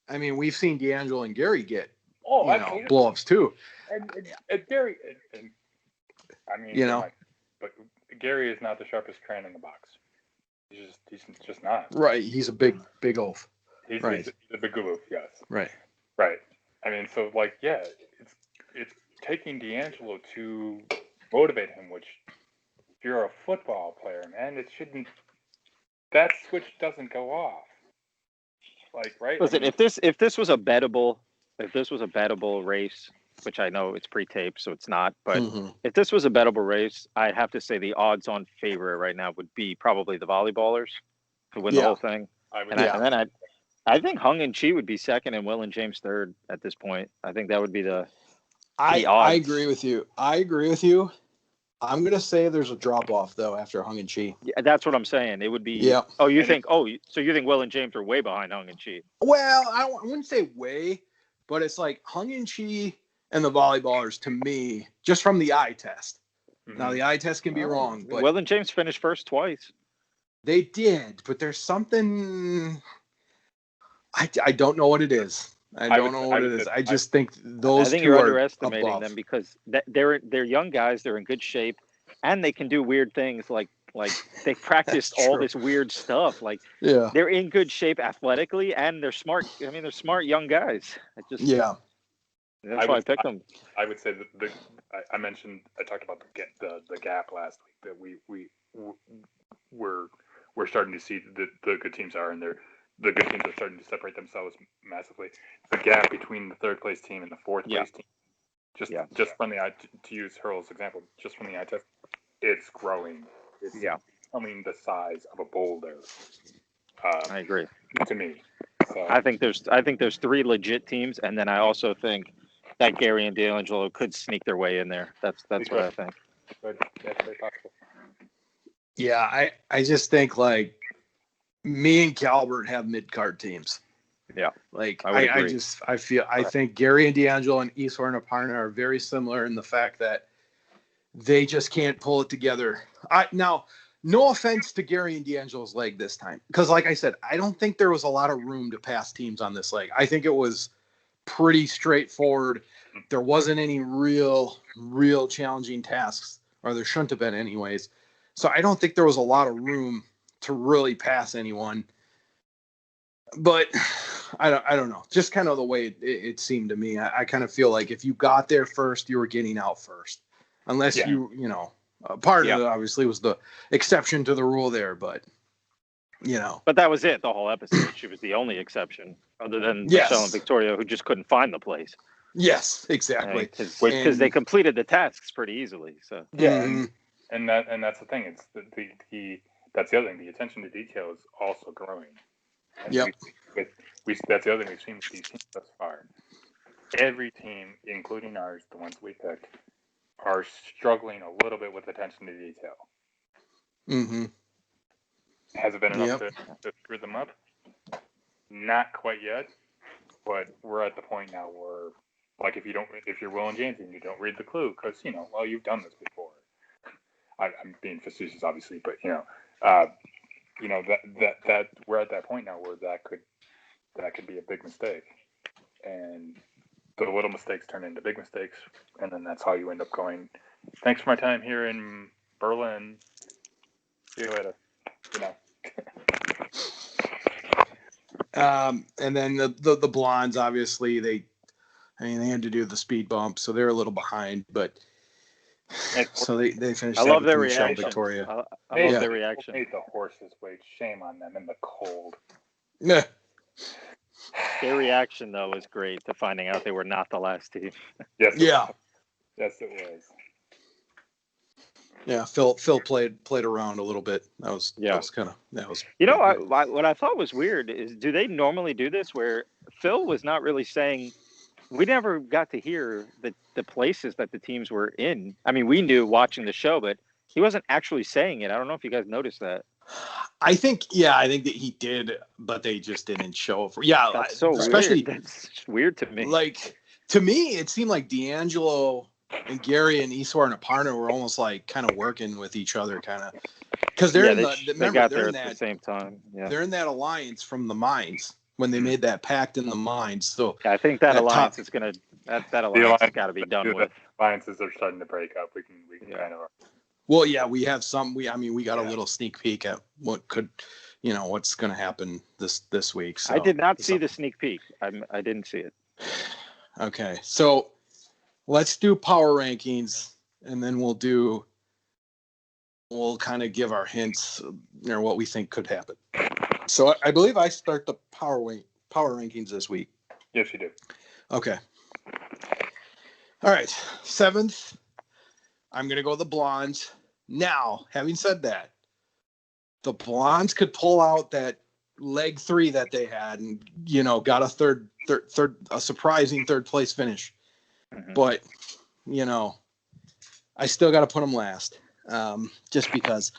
[SPEAKER 1] I mean, we've seen D'Angelo and Gary get blow-ups too.
[SPEAKER 3] And Gary, I mean, but Gary is not the sharpest crayon in the box. He's just not.
[SPEAKER 1] Right. He's a big oof.
[SPEAKER 3] He's a big oof. Yes.
[SPEAKER 1] Right.
[SPEAKER 3] I mean, so like, yeah, it's taking D'Angelo to motivate him, which if you're a football player, man, that switch doesn't go off. Like, right?
[SPEAKER 4] Listen, if this was a bettable race, which I know it's pre-taped, so it's not, but if this was a bettable race, I'd have to say the odds-on favorite right now would be probably the volleyballers to win the whole thing. I think Hung and Chi would be second and Will and James third at this point. I think that would be the
[SPEAKER 1] I agree with you. I'm going to say there's a drop-off, though, after Hung and Chi.
[SPEAKER 4] Yeah, that's what I'm saying. It would be... Yeah. Oh, you think Will and James are way behind Hung and Chi?
[SPEAKER 1] Well, I wouldn't say way, but it's like Hung and Chi and the volleyballers, to me, just from the eye test. Mm-hmm. Now, the eye test can be wrong, but...
[SPEAKER 4] Will and James finished first twice.
[SPEAKER 1] They did, but there's something... I don't know what it is. I don't know what it is. I just think those two are
[SPEAKER 4] you're underestimating them because they're young guys. They're in good shape, and they can do weird things like they practiced all this weird stuff. Like they're in good shape athletically, and they're smart. I mean, they're smart young guys. That's why I picked them.
[SPEAKER 3] I would say that I talked about the gap last week that we're starting to see the good teams are, and the good teams are starting to separate themselves massively. The gap between the third place team and the fourth place team, just from the eye, to use Hurls' example, just from the eye test, it's growing. It's becoming the size of a boulder.
[SPEAKER 4] I agree.
[SPEAKER 3] To me, so.
[SPEAKER 4] I think there's three legit teams, and then I also think that Gary and D'Angelo could sneak their way in there. That's what I think.
[SPEAKER 3] That's very possible.
[SPEAKER 1] Yeah, I just think like. Me and Calbert have mid-card teams.
[SPEAKER 4] Yeah.
[SPEAKER 1] Like, I think Gary and D'Angelo and Isor and Aparna are very similar in the fact that they just can't pull it together. Now, no offense to Gary and D'Angelo's leg this time. Because, like I said, I don't think there was a lot of room to pass teams on this leg. I think it was pretty straightforward. There wasn't any real challenging tasks, or there shouldn't have been anyways. So I don't think there was a lot of room to really pass anyone, but I don't know. Just kind of the way it seemed to me. I kind of feel like if you got there first, you were getting out first, unless part of it obviously was the exception to the rule there, but
[SPEAKER 4] But that was it. The whole episode, she was the only exception, other than Michelle and Victoria, who just couldn't find the place.
[SPEAKER 1] Yes, exactly.
[SPEAKER 4] Because they completed the tasks pretty easily. So
[SPEAKER 3] and that's the thing. It's the that's the other thing. The attention to detail is also growing. And
[SPEAKER 1] Yep.
[SPEAKER 3] that's the other thing we've seen with these teams thus far. Every team, including ours, the ones we picked, are struggling a little bit with attention to detail.
[SPEAKER 1] Mm-hmm.
[SPEAKER 3] Has it been enough
[SPEAKER 1] Yep.
[SPEAKER 3] to screw them up? Not quite yet, but we're at the point now where, like, if you're Will and James and you don't read the clue, because well, you've done this before. I'm being facetious, obviously, but that we're at that point now where that could be a big mistake, and the little mistakes turn into big mistakes, and then that's how you end up going. Thanks for my time here in Berlin. See you later.
[SPEAKER 1] And then the Blondes, obviously, they had to do the speed bump, so they're a little behind, but so they finished.
[SPEAKER 4] I love their
[SPEAKER 1] Michelle
[SPEAKER 4] reaction.
[SPEAKER 1] Victoria.
[SPEAKER 4] I love their reaction.
[SPEAKER 3] Made the horses wait. Shame on them in the cold.
[SPEAKER 1] Yeah.
[SPEAKER 4] Their reaction, though, was great to finding out they were not the last team.
[SPEAKER 3] Yes.
[SPEAKER 1] Yeah.
[SPEAKER 3] Yes, it was.
[SPEAKER 1] Yeah, Phil played around a little bit. That was kind of.
[SPEAKER 4] What I thought was weird is, do they normally do this where Phil was not really saying? We never got to hear the places that the teams were in. I mean, we knew watching the show, but he wasn't actually saying it. I don't know if you guys noticed that.
[SPEAKER 1] I think that he did, but they just didn't show it.
[SPEAKER 4] That's so
[SPEAKER 1] especially
[SPEAKER 4] weird. That's weird to me.
[SPEAKER 1] Like, to me, it seemed like D'Angelo and Gary and Iswar and Aparna were almost like kind of working with each other, kind of, because they're
[SPEAKER 4] they got there at the same time. Yeah,
[SPEAKER 1] they're in that alliance from the mines when they made that pact in the mines. So
[SPEAKER 4] I think that alliance is gonna that alliance has got to be done with.
[SPEAKER 3] Alliances are starting to break up. We can kind of.
[SPEAKER 1] Well, yeah, we have some. We got a little sneak peek at what could, what's going to happen this week. So,
[SPEAKER 4] I did not see the sneak peek. I didn't see it.
[SPEAKER 1] Okay, so let's do power rankings, and then we'll kind of give our hints, what we think could happen. So I believe I start the power rankings this week.
[SPEAKER 3] Yes, you do.
[SPEAKER 1] Okay. All right, 7th. I'm going to go the Blondes. Now, having said that, the Blondes could pull out that leg 3 that they had and, got a surprising third place finish. Mm-hmm. But, I still got to put them last, just because.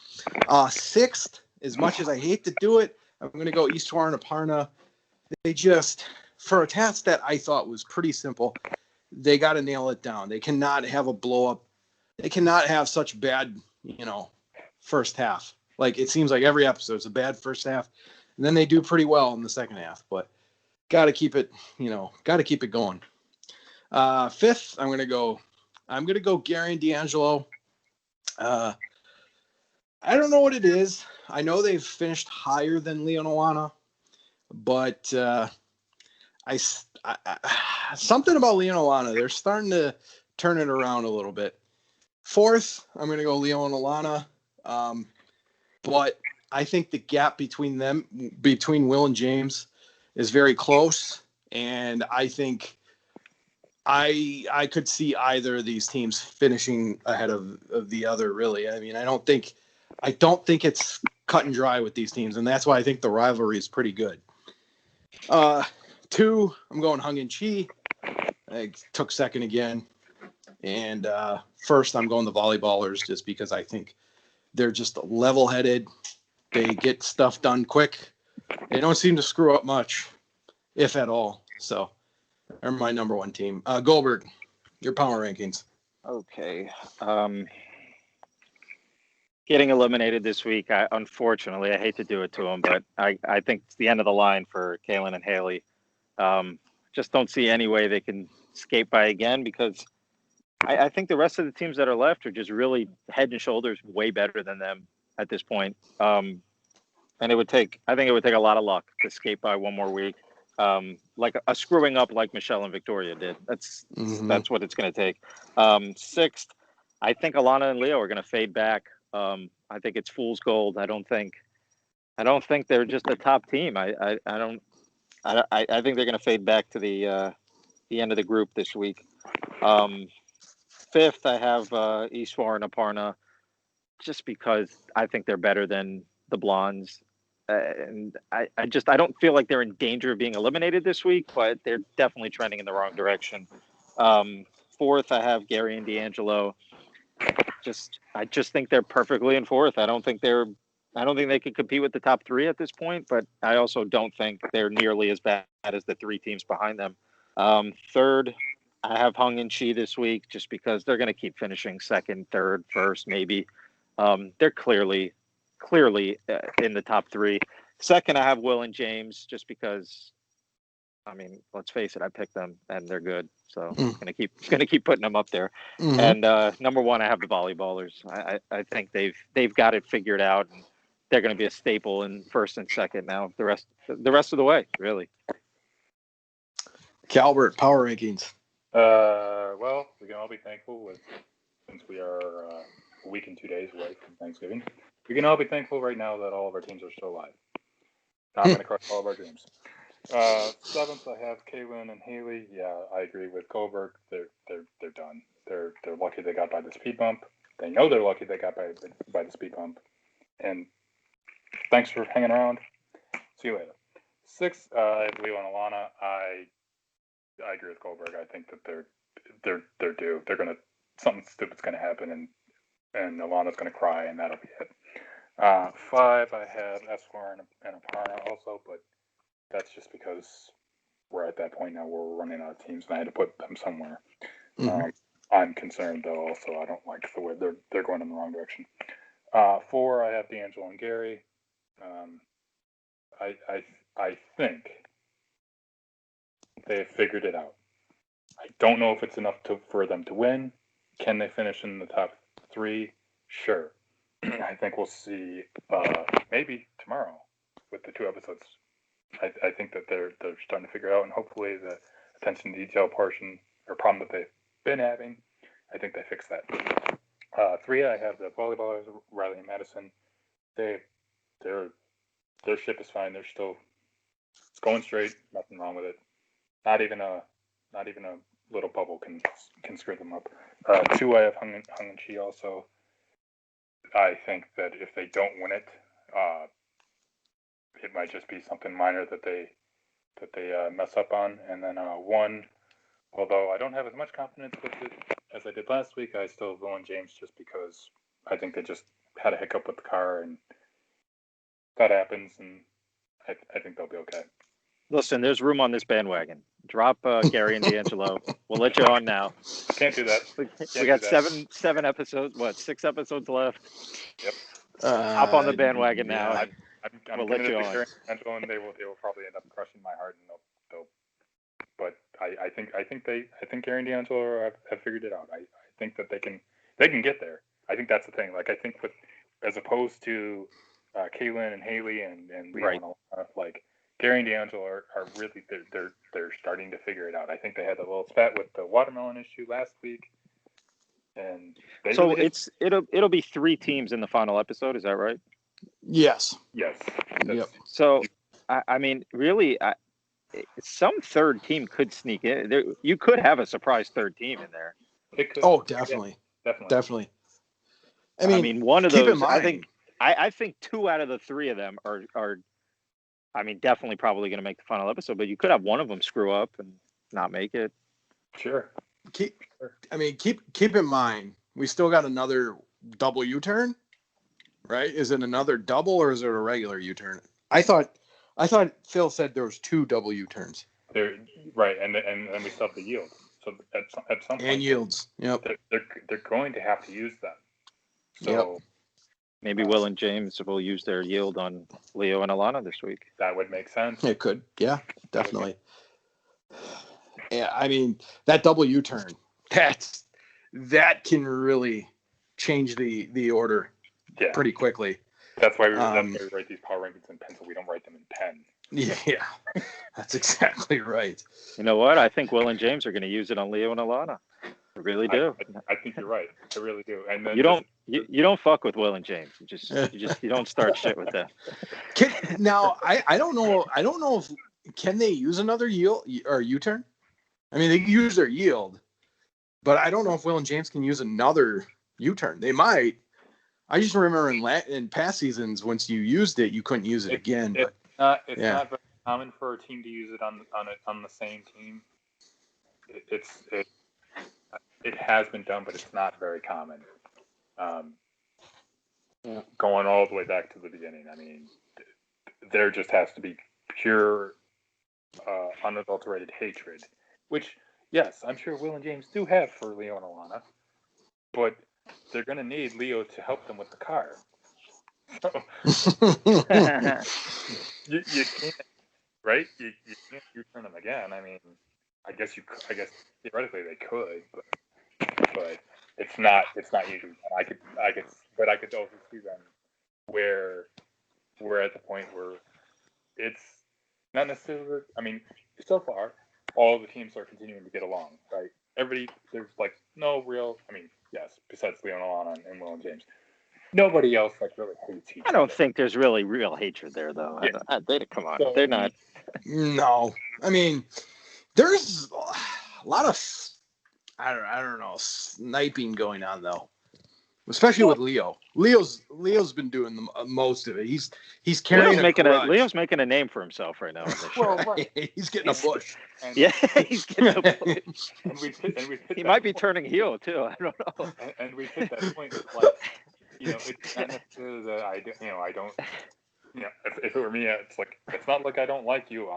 [SPEAKER 1] 6th, as much as I hate to do it, I'm going to go Eastwar and Aparna. They just, for a task that I thought was pretty simple, they got to nail it down. They cannot have a blow up. They cannot have such bad, first half. Like, it seems like every episode is a bad first half, and then they do pretty well in the second half. But got to keep it, going. 5th, I'm gonna go Gary and D'Angelo. I don't know what it is. I know they've finished higher than Leo and Oana, but I something about Leo and Oana, they're starting to turn it around a little bit. 4th, I'm going to go Leo and Alana. But I think the gap between Will and James, is very close. And I think I could see either of these teams finishing ahead of the other, really. I mean, I don't think it's cut and dry with these teams. And that's why I think the rivalry is pretty good. 2, I'm going Hung and Chi. I took 2nd again. And 1st, I'm going the Volleyballers, just because I think they're just level-headed. They get stuff done quick. They don't seem to screw up much, if at all. So they're my number 1 team. Goldberg, your power rankings.
[SPEAKER 4] Okay. Getting eliminated this week, unfortunately, I hate to do it to them, but I think it's the end of the line for Kaylin and Haley. Just don't see any way they can skate by again, because I think the rest of the teams that are left are just really head and shoulders way better than them at this point. And I think it would take a lot of luck to skate by one more week. Like a screwing up like Michelle and Victoria did. That's what it's going to take. 6th, I think Alana and Leo are going to fade back. I think it's fool's gold. I don't think they're just a top team. I think they're going to fade back to the end of the group this week. 5th, I have Iswar and Aparna, just because I think they're better than the Blondes. and I don't feel like they're in danger of being eliminated this week, but they're definitely trending in the wrong direction. Fourth, I have Gary and D'Angelo. I just think they're perfectly in fourth. I don't think they could compete with the top three at this point, but I also don't think they're nearly as bad as the three teams behind them. Third, I have Hung and Chi this week just because they're going to keep finishing second, third, first, maybe. They're clearly in the top three. Second, I have Will and James just because, I mean, let's face it, I picked them and they're good. So gonna keep putting them up there.
[SPEAKER 1] Mm-hmm.
[SPEAKER 4] And number one, I have the volleyballers. I think they've got it figured out, and they're going to be a staple in first and second now. The rest of the way, really.
[SPEAKER 1] Calbert, power rankings.
[SPEAKER 3] Well, we can all be thankful since we are a week and 2 days away from Thanksgiving. We can all be thankful right now that all of our teams are still alive. Not going to crush all of our dreams. Seventh, I have Kaylin and Haley. Yeah, I agree with Goldberg. They're done. They're lucky they got by the speed bump. They know they're lucky they got by the speed bump. And thanks for hanging around. See you later. Sixth, I have Leo and Alana. I agree with Goldberg. I think that they're due. Something stupid's gonna happen, and Alana's gonna cry, and that'll be it. Five, I have Esquire and Aparna also, but that's just because we're at that point now where we're running out of teams, and I had to put them somewhere. Mm-hmm. I'm concerned though. Also, I don't like the way they're going in the wrong direction. Four, I have D'Angelo and Gary. I think they have figured it out. I don't know if it's enough for them to win. Can they finish in the top three? Sure. I think we'll see maybe tomorrow with the 2 episodes. I think that they're starting to figure it out, and hopefully the attention to detail portion or problem that they've been having, I think they fix that. 3, I have the volleyballers, Riley and Madison. Their ship is fine. It's going straight. Nothing wrong with it. Not even a little bubble can screw them up. 2, I have Hung and Chi also. I think that if they don't win it, it might just be something minor that they mess up on. And then 1, although I don't have as much confidence with it as I did last week, I still have Will and James just because I think they just had a hiccup with the car, and that happens, and I think they'll be okay.
[SPEAKER 4] Listen, there's room on this bandwagon. Drop Gary and D'Angelo. We'll let you on now.
[SPEAKER 3] Can't do that.
[SPEAKER 4] We got 7 episodes. 6 episodes left.
[SPEAKER 3] Yep.
[SPEAKER 4] Hop on the bandwagon now.
[SPEAKER 3] I'm
[SPEAKER 4] we'll let you on.
[SPEAKER 3] D'Angelo, and they will probably end up crushing my heart, and they'll. But I think Gary and D'Angelo have figured it out. I think that they can get there. I think that's the thing. Like, I think as opposed to Kaylin and Haley and Leo, right. And like Gary and D'Angelo are really they're starting to figure it out. I think they had a little spat with the watermelon issue last week, and
[SPEAKER 4] so really it'll be 3 teams in the final episode. Is that right?
[SPEAKER 1] Yes.
[SPEAKER 3] Yep.
[SPEAKER 4] So I mean, really, some third team could sneak in. You could have a surprise third team in there.
[SPEAKER 3] It could.
[SPEAKER 1] Oh, definitely.
[SPEAKER 3] Yeah, definitely.
[SPEAKER 1] I mean,
[SPEAKER 4] one of those. I think 2 out of the 3 of them are. I mean, definitely probably going to make the final episode, but you could have one of them screw up and not make it.
[SPEAKER 3] Sure.
[SPEAKER 1] Keep in mind, we still got another double U-turn, right? Is it another double or is it a regular U-turn? I thought Phil said there was 2 double U-turns.
[SPEAKER 3] They're right, and we still have the yield. So at some point,
[SPEAKER 1] and yields. Yep.
[SPEAKER 3] They're going to have to use that. So.
[SPEAKER 1] Yep.
[SPEAKER 4] Maybe Will and James will use their yield on Leo and Alana this week.
[SPEAKER 3] That would make sense.
[SPEAKER 1] It could. Yeah, definitely. Yeah, I mean, that double U-turn, that can really change the order pretty quickly.
[SPEAKER 3] That's why we write these power rankings in pencil. We don't write them in pen.
[SPEAKER 1] Yeah, that's exactly right.
[SPEAKER 4] You know what? I think Will and James are going to use it on Leo and Alana. I really do.
[SPEAKER 3] I think you're right. I really do. And then
[SPEAKER 4] you don't fuck with Will and James. You don't start shit with them.
[SPEAKER 1] I don't know if can they use another yield or U-turn? I mean, they can use their yield, but I don't know if Will and James can use another U-turn. They might, I just remember in past seasons, once you used it, you couldn't use it again.
[SPEAKER 3] It's
[SPEAKER 1] but
[SPEAKER 3] not very common for a team to use it on the same team. It has been done, but it's not very common. Going all the way back to the beginning, I mean, there just has to be pure, unadulterated hatred, which, yes, I'm sure Will and James do have for Leo and Alana, but they're going to need Leo to help them with the car. So, you can't, right? You can't U-turn them again. I mean, I guess theoretically they could, but it's not usually done. I could also see them where we're at the point where it's not necessarily. I mean, so far all the teams are continuing to get along, right? There's like no real. I mean, yes, besides Leo and Alana and Will and James, nobody else like really hates each other.
[SPEAKER 4] I don't think there's really real hatred there, though.
[SPEAKER 3] Yeah.
[SPEAKER 4] Come on,
[SPEAKER 3] So,
[SPEAKER 4] they're not.
[SPEAKER 1] No, I mean, there's a lot of I don't know sniping going on though, especially with Leo. Leo's been doing the most of it. He's carrying
[SPEAKER 4] Leo's making a name for himself right now on this show.
[SPEAKER 3] Well, right.
[SPEAKER 1] He's getting a push.
[SPEAKER 4] Yeah, he's getting a push.
[SPEAKER 3] And we've hit
[SPEAKER 4] He
[SPEAKER 3] that
[SPEAKER 4] might be
[SPEAKER 3] point.
[SPEAKER 4] turning heel too. I don't know.
[SPEAKER 3] And we've hit that point. Like, it's not necessarily that I don't. If it were me, it's like it's not like I don't like you.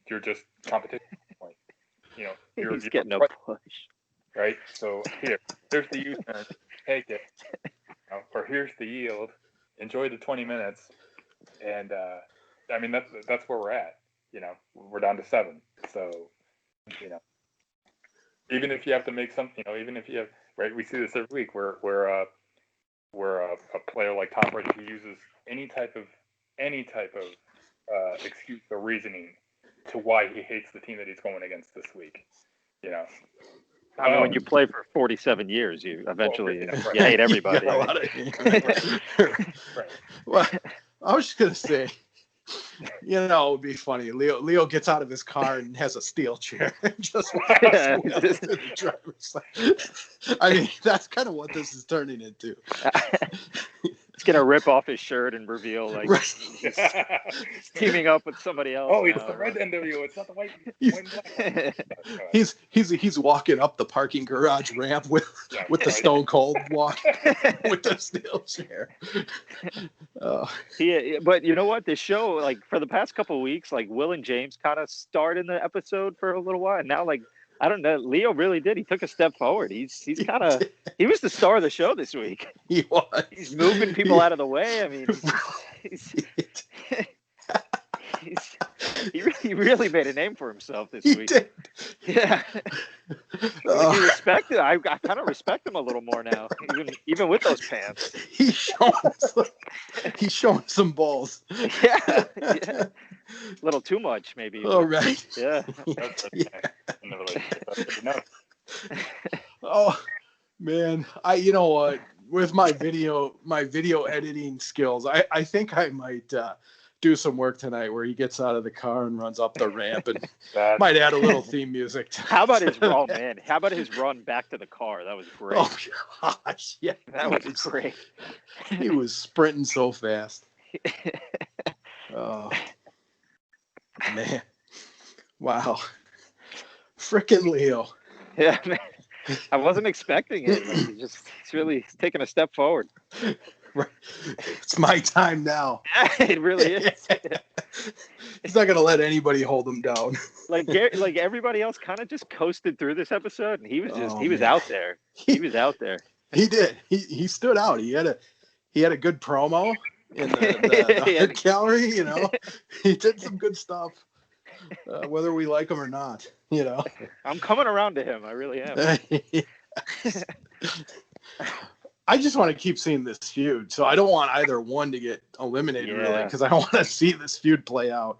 [SPEAKER 3] You're just competition. Point.
[SPEAKER 4] He's getting a push.
[SPEAKER 3] Right. So here's the U-turn. Take it. Or here's the yield. Enjoy the 20 minutes. And I mean that's where we're at. We're down to 7. So even if you have to make something, even if you have, right, we see this every week where a player like Tom Brady who uses any type of excuse or reasoning to why he hates the team that he's going against this week.
[SPEAKER 4] I mean, when you play for 47 years, you eventually you hate everybody.
[SPEAKER 1] Right. Well, I was just gonna say, it would be funny. Leo gets out of his car and has a steel chair and just walks to the driver's side. I mean, that's kind of what this is turning into.
[SPEAKER 4] He's gonna rip off his shirt and reveal he's teaming up with somebody else.
[SPEAKER 3] Oh, it's the red NWO. It's not the white and black.
[SPEAKER 1] He's walking up the parking garage ramp with the Stone Cold walk with the steel chair.
[SPEAKER 4] But you know what? This show, like for the past couple of weeks, like Will and James kind of starred in the episode for a little while, and now I don't know. Leo really did. He took a step forward. He was the star of the show this week.
[SPEAKER 1] He was.
[SPEAKER 4] He's moving people out of the way. I mean, he really made a name for himself this week.
[SPEAKER 1] Did.
[SPEAKER 4] Yeah. I kind of respect him a little more now, even with those pants.
[SPEAKER 1] He's showing some balls.
[SPEAKER 4] Yeah. A little too much, maybe.
[SPEAKER 1] Oh, right.
[SPEAKER 4] Yeah.
[SPEAKER 1] Oh, man. You know what? With my video editing skills, I think I might do some work tonight where he gets out of the car and runs up the ramp and might add a little theme music to
[SPEAKER 4] How about his run back to the car? That was great.
[SPEAKER 1] Oh gosh, yeah.
[SPEAKER 4] That was great.
[SPEAKER 1] He was sprinting so fast. Oh man. Wow. Frickin' Leo.
[SPEAKER 4] Yeah, man. I wasn't expecting it. Like, he's taking a step forward.
[SPEAKER 1] Right. It's my time now.
[SPEAKER 4] It really is.
[SPEAKER 1] He's not gonna let anybody hold him down.
[SPEAKER 4] Like everybody else kind of just coasted through this episode, and he was out there. He was out there.
[SPEAKER 1] He did. He stood out. He had a good promo in the gallery. He did some good stuff. Whether we like him or not,
[SPEAKER 4] I'm coming around to him. I really am.
[SPEAKER 1] I just want to keep seeing this feud, so I don't want either one to get eliminated, really, because I want to see this feud play out.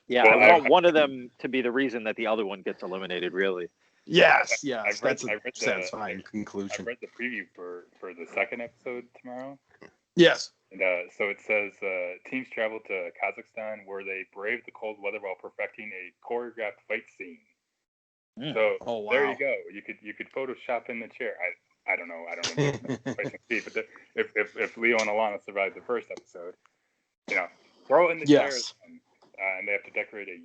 [SPEAKER 4] Yeah, I want one of them to be the reason that the other one gets eliminated, really.
[SPEAKER 1] Yes, that's a satisfying conclusion.
[SPEAKER 3] I read the preview for the second episode tomorrow.
[SPEAKER 1] Yes.
[SPEAKER 3] And so it says teams travel to Kazakhstan where they brave the cold weather while perfecting a choreographed fight scene. So
[SPEAKER 1] wow.
[SPEAKER 3] There you go. You could Photoshop in the chair. I don't know. But if Leo and Alana survive the first episode, throw in the chairs and they have to decorate a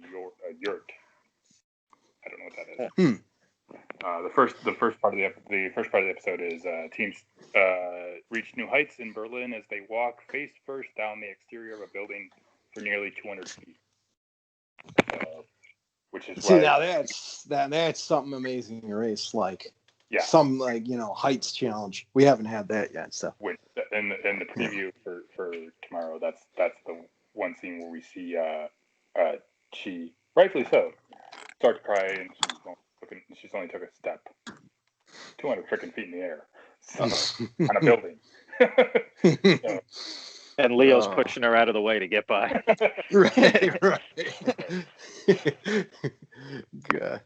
[SPEAKER 3] yurt. I don't know what that is. The first part of the episode is teams reach new heights in Berlin as they walk face first down the exterior of a building for nearly 200 feet. Which is
[SPEAKER 1] now that's something Amazing Race like.
[SPEAKER 3] Yeah.
[SPEAKER 1] Some heights challenge. We haven't had that yet. So
[SPEAKER 3] in the preview for tomorrow, that's the one scene where we see she, rightfully so, start to cry, and she's only took a step, 200 freaking feet in the air, so, on a building. So,
[SPEAKER 4] and Leo's pushing her out of the way to get by.
[SPEAKER 1] right. God.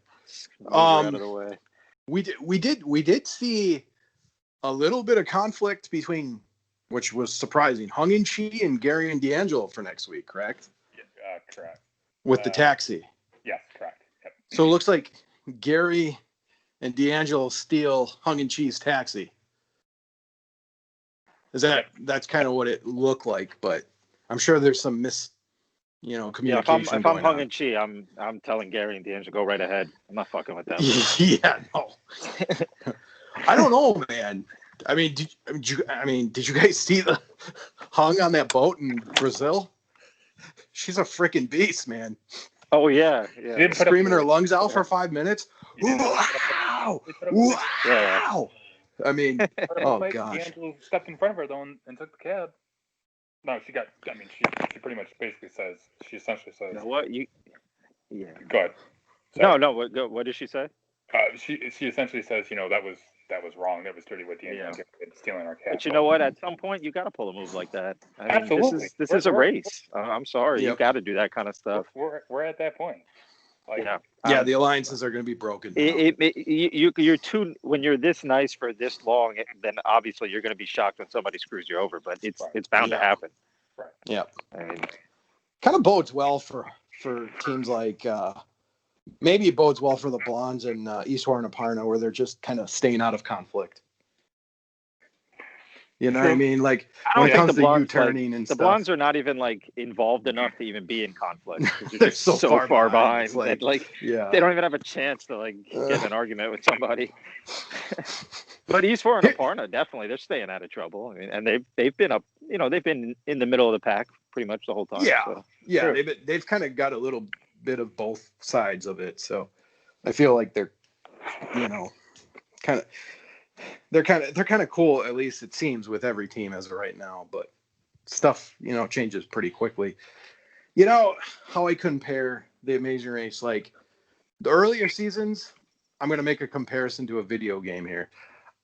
[SPEAKER 4] Out of the way.
[SPEAKER 1] We did see a little bit of conflict between, which was surprising, Hung and Chi and Gary and D'Angelo for next week, correct?
[SPEAKER 3] Yeah, correct.
[SPEAKER 1] With the taxi.
[SPEAKER 3] Yes, correct. Yep.
[SPEAKER 1] So it looks like Gary and D'Angelo steal Hung and Chi's taxi. That's kind of what it looked like, but I'm sure there's some communication.
[SPEAKER 4] If I'm Hung and Chi, I'm telling Gary and D'Angelo, go right ahead. I'm not fucking with them.
[SPEAKER 1] Yeah, no. I don't know, man. I mean, did you guys see the Hung on that boat in Brazil? She's a freaking beast, man.
[SPEAKER 4] Oh yeah.
[SPEAKER 1] Screaming her lungs out for 5 minutes. Wow! Wow! I mean, oh gosh.
[SPEAKER 3] D'Angelo stepped in front of her though and took the cab. No, she pretty much basically says, she essentially says,
[SPEAKER 4] you know what?
[SPEAKER 3] Go ahead.
[SPEAKER 4] Sorry. No, what did she say?
[SPEAKER 3] She essentially says, that was wrong. That was dirty what D'Angelo did, stealing our cab.
[SPEAKER 4] But you know what? At some point, you got to pull a move like that. I mean,
[SPEAKER 3] absolutely.
[SPEAKER 4] This is a race. I'm sorry. Yep. You got to do that kind of stuff.
[SPEAKER 3] We're at that point.
[SPEAKER 1] The alliances are going to be broken.
[SPEAKER 4] You're too, when you're this nice for this long, then obviously you're going to be shocked when somebody screws you over. But it's bound to happen.
[SPEAKER 3] Right.
[SPEAKER 1] Yeah.
[SPEAKER 4] I mean,
[SPEAKER 1] kind of bodes well for teams like maybe it bodes well for the Blondes and Eastwar and Aparna, where they're just kind of staying out of conflict. You know what I mean? Like when it comes to U-turning and stuff.
[SPEAKER 4] The Blondes are not even involved enough to even be in conflict.
[SPEAKER 1] They're so far behind.
[SPEAKER 4] They don't even have a chance to get in an argument with somebody. But Eastwar and Aparna, definitely, they're staying out of trouble. I mean, and they've been up. They've been in the middle of the pack pretty much the whole time.
[SPEAKER 1] Yeah,
[SPEAKER 4] so.
[SPEAKER 1] yeah. They've kind of got a little bit of both sides of it. So I feel like they're, they're kind of cool, at least it seems, with every team as of right now, but stuff changes pretty quickly. How I compare the Amazing Race, like the earlier seasons, I'm going to make a comparison to a video game here.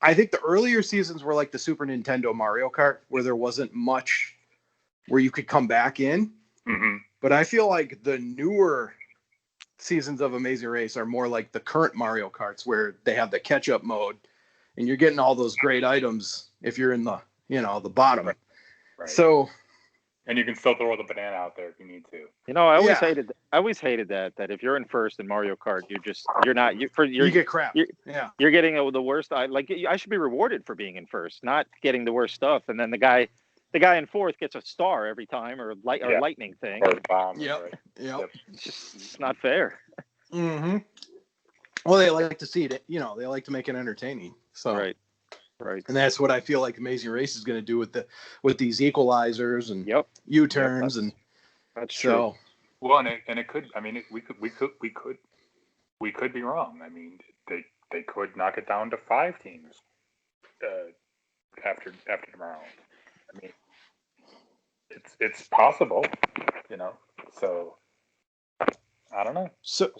[SPEAKER 1] I think the earlier seasons were like the Super Nintendo Mario Kart, where there wasn't much where you could come back in.
[SPEAKER 3] Mm-hmm.
[SPEAKER 1] But I feel like the newer seasons of Amazing Race are more like the current Mario Karts, where they have the catch-up mode and you're getting all those great items if you're in the the bottom.
[SPEAKER 3] Right.
[SPEAKER 1] So,
[SPEAKER 3] and you can still throw the banana out there if you need to.
[SPEAKER 4] I always hated that if you're in first in Mario Kart, you get
[SPEAKER 1] crap.
[SPEAKER 4] You're getting the worst. I should be rewarded for being in first, not getting the worst stuff. And then the guy in fourth gets a star every time, or lightning thing.
[SPEAKER 3] Or bomb.
[SPEAKER 1] Yep.
[SPEAKER 4] It's not fair.
[SPEAKER 1] Mm-hmm. Well, they like to see it. They like to make it entertaining. So
[SPEAKER 4] right.
[SPEAKER 1] And that's what I feel like Amazing Race is going to do with these equalizers and U-turns and
[SPEAKER 4] that's true.
[SPEAKER 3] Well, and it could. I mean, we could be wrong. I mean, they could knock it down to 5 teams after tomorrow. I mean, it's possible, So I don't know.
[SPEAKER 1] So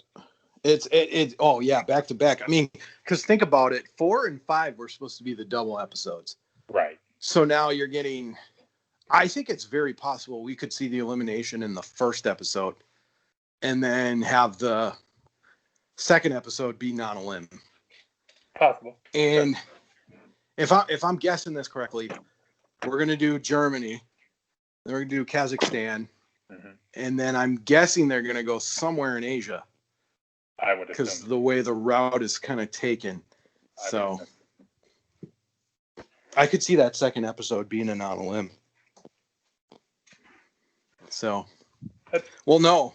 [SPEAKER 1] it's back to back. I mean, because think about it, 4 and 5 were supposed to be the double episodes,
[SPEAKER 3] right?
[SPEAKER 1] So now you're getting. I think it's very possible we could see the elimination in the first episode, and then have the second episode be non-elim.
[SPEAKER 3] Possible.
[SPEAKER 1] And if I'm guessing this correctly, we're gonna do Germany, then we're gonna do Kazakhstan, and then I'm guessing they're gonna go somewhere in Asia.
[SPEAKER 3] I would,
[SPEAKER 1] because the way the route is kind of taken. So I could see that second episode being an on a limb. So, we'll know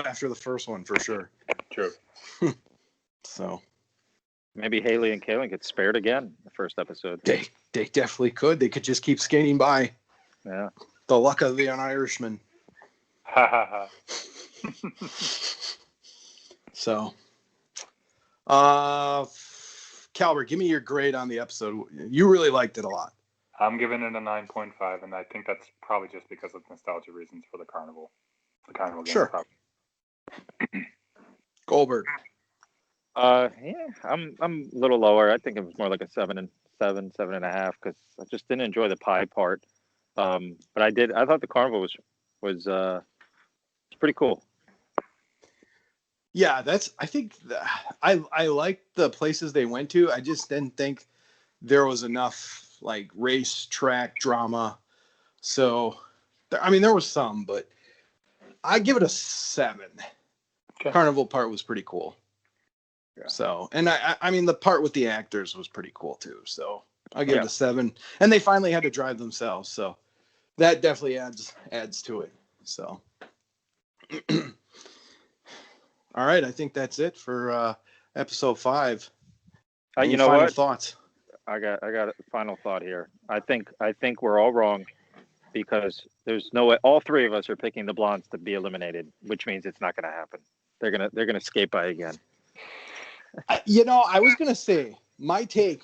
[SPEAKER 1] after the first one for sure.
[SPEAKER 3] True.
[SPEAKER 1] So,
[SPEAKER 4] maybe Haley and Kaylin get spared again the first episode.
[SPEAKER 1] They definitely could. They could just keep skating by.
[SPEAKER 4] Yeah.
[SPEAKER 1] The luck of the Irishman.
[SPEAKER 3] Ha ha ha.
[SPEAKER 1] So, Calbert, give me your grade on the episode. You really liked it a lot.
[SPEAKER 3] I'm giving it a 9.5, and I think that's probably just because of nostalgia reasons for the carnival. The carnival game.
[SPEAKER 1] Sure. Goldberg.
[SPEAKER 4] Yeah, I'm a little lower. I think it was more like a 7.5, because I just didn't enjoy the pie part. But I thought the carnival was pretty cool.
[SPEAKER 1] Yeah, I liked the places they went to. I just didn't think there was enough like race track drama. So, I mean, there was some, but I give it a 7.
[SPEAKER 3] Okay.
[SPEAKER 1] Carnival part was pretty cool. Yeah. So, and I mean, the part with the actors was pretty cool too. So I'll give it a 7. And they finally had to drive themselves. So that definitely adds to it. So, all right. I think that's it for episode 5.
[SPEAKER 4] You know what?
[SPEAKER 1] Thoughts?
[SPEAKER 4] I got a final thought here. I think we're all wrong, because there's no way. All 3 of us are picking the blondes to be eliminated, which means it's not going to happen. They're gonna skate by again.
[SPEAKER 1] I was gonna say my take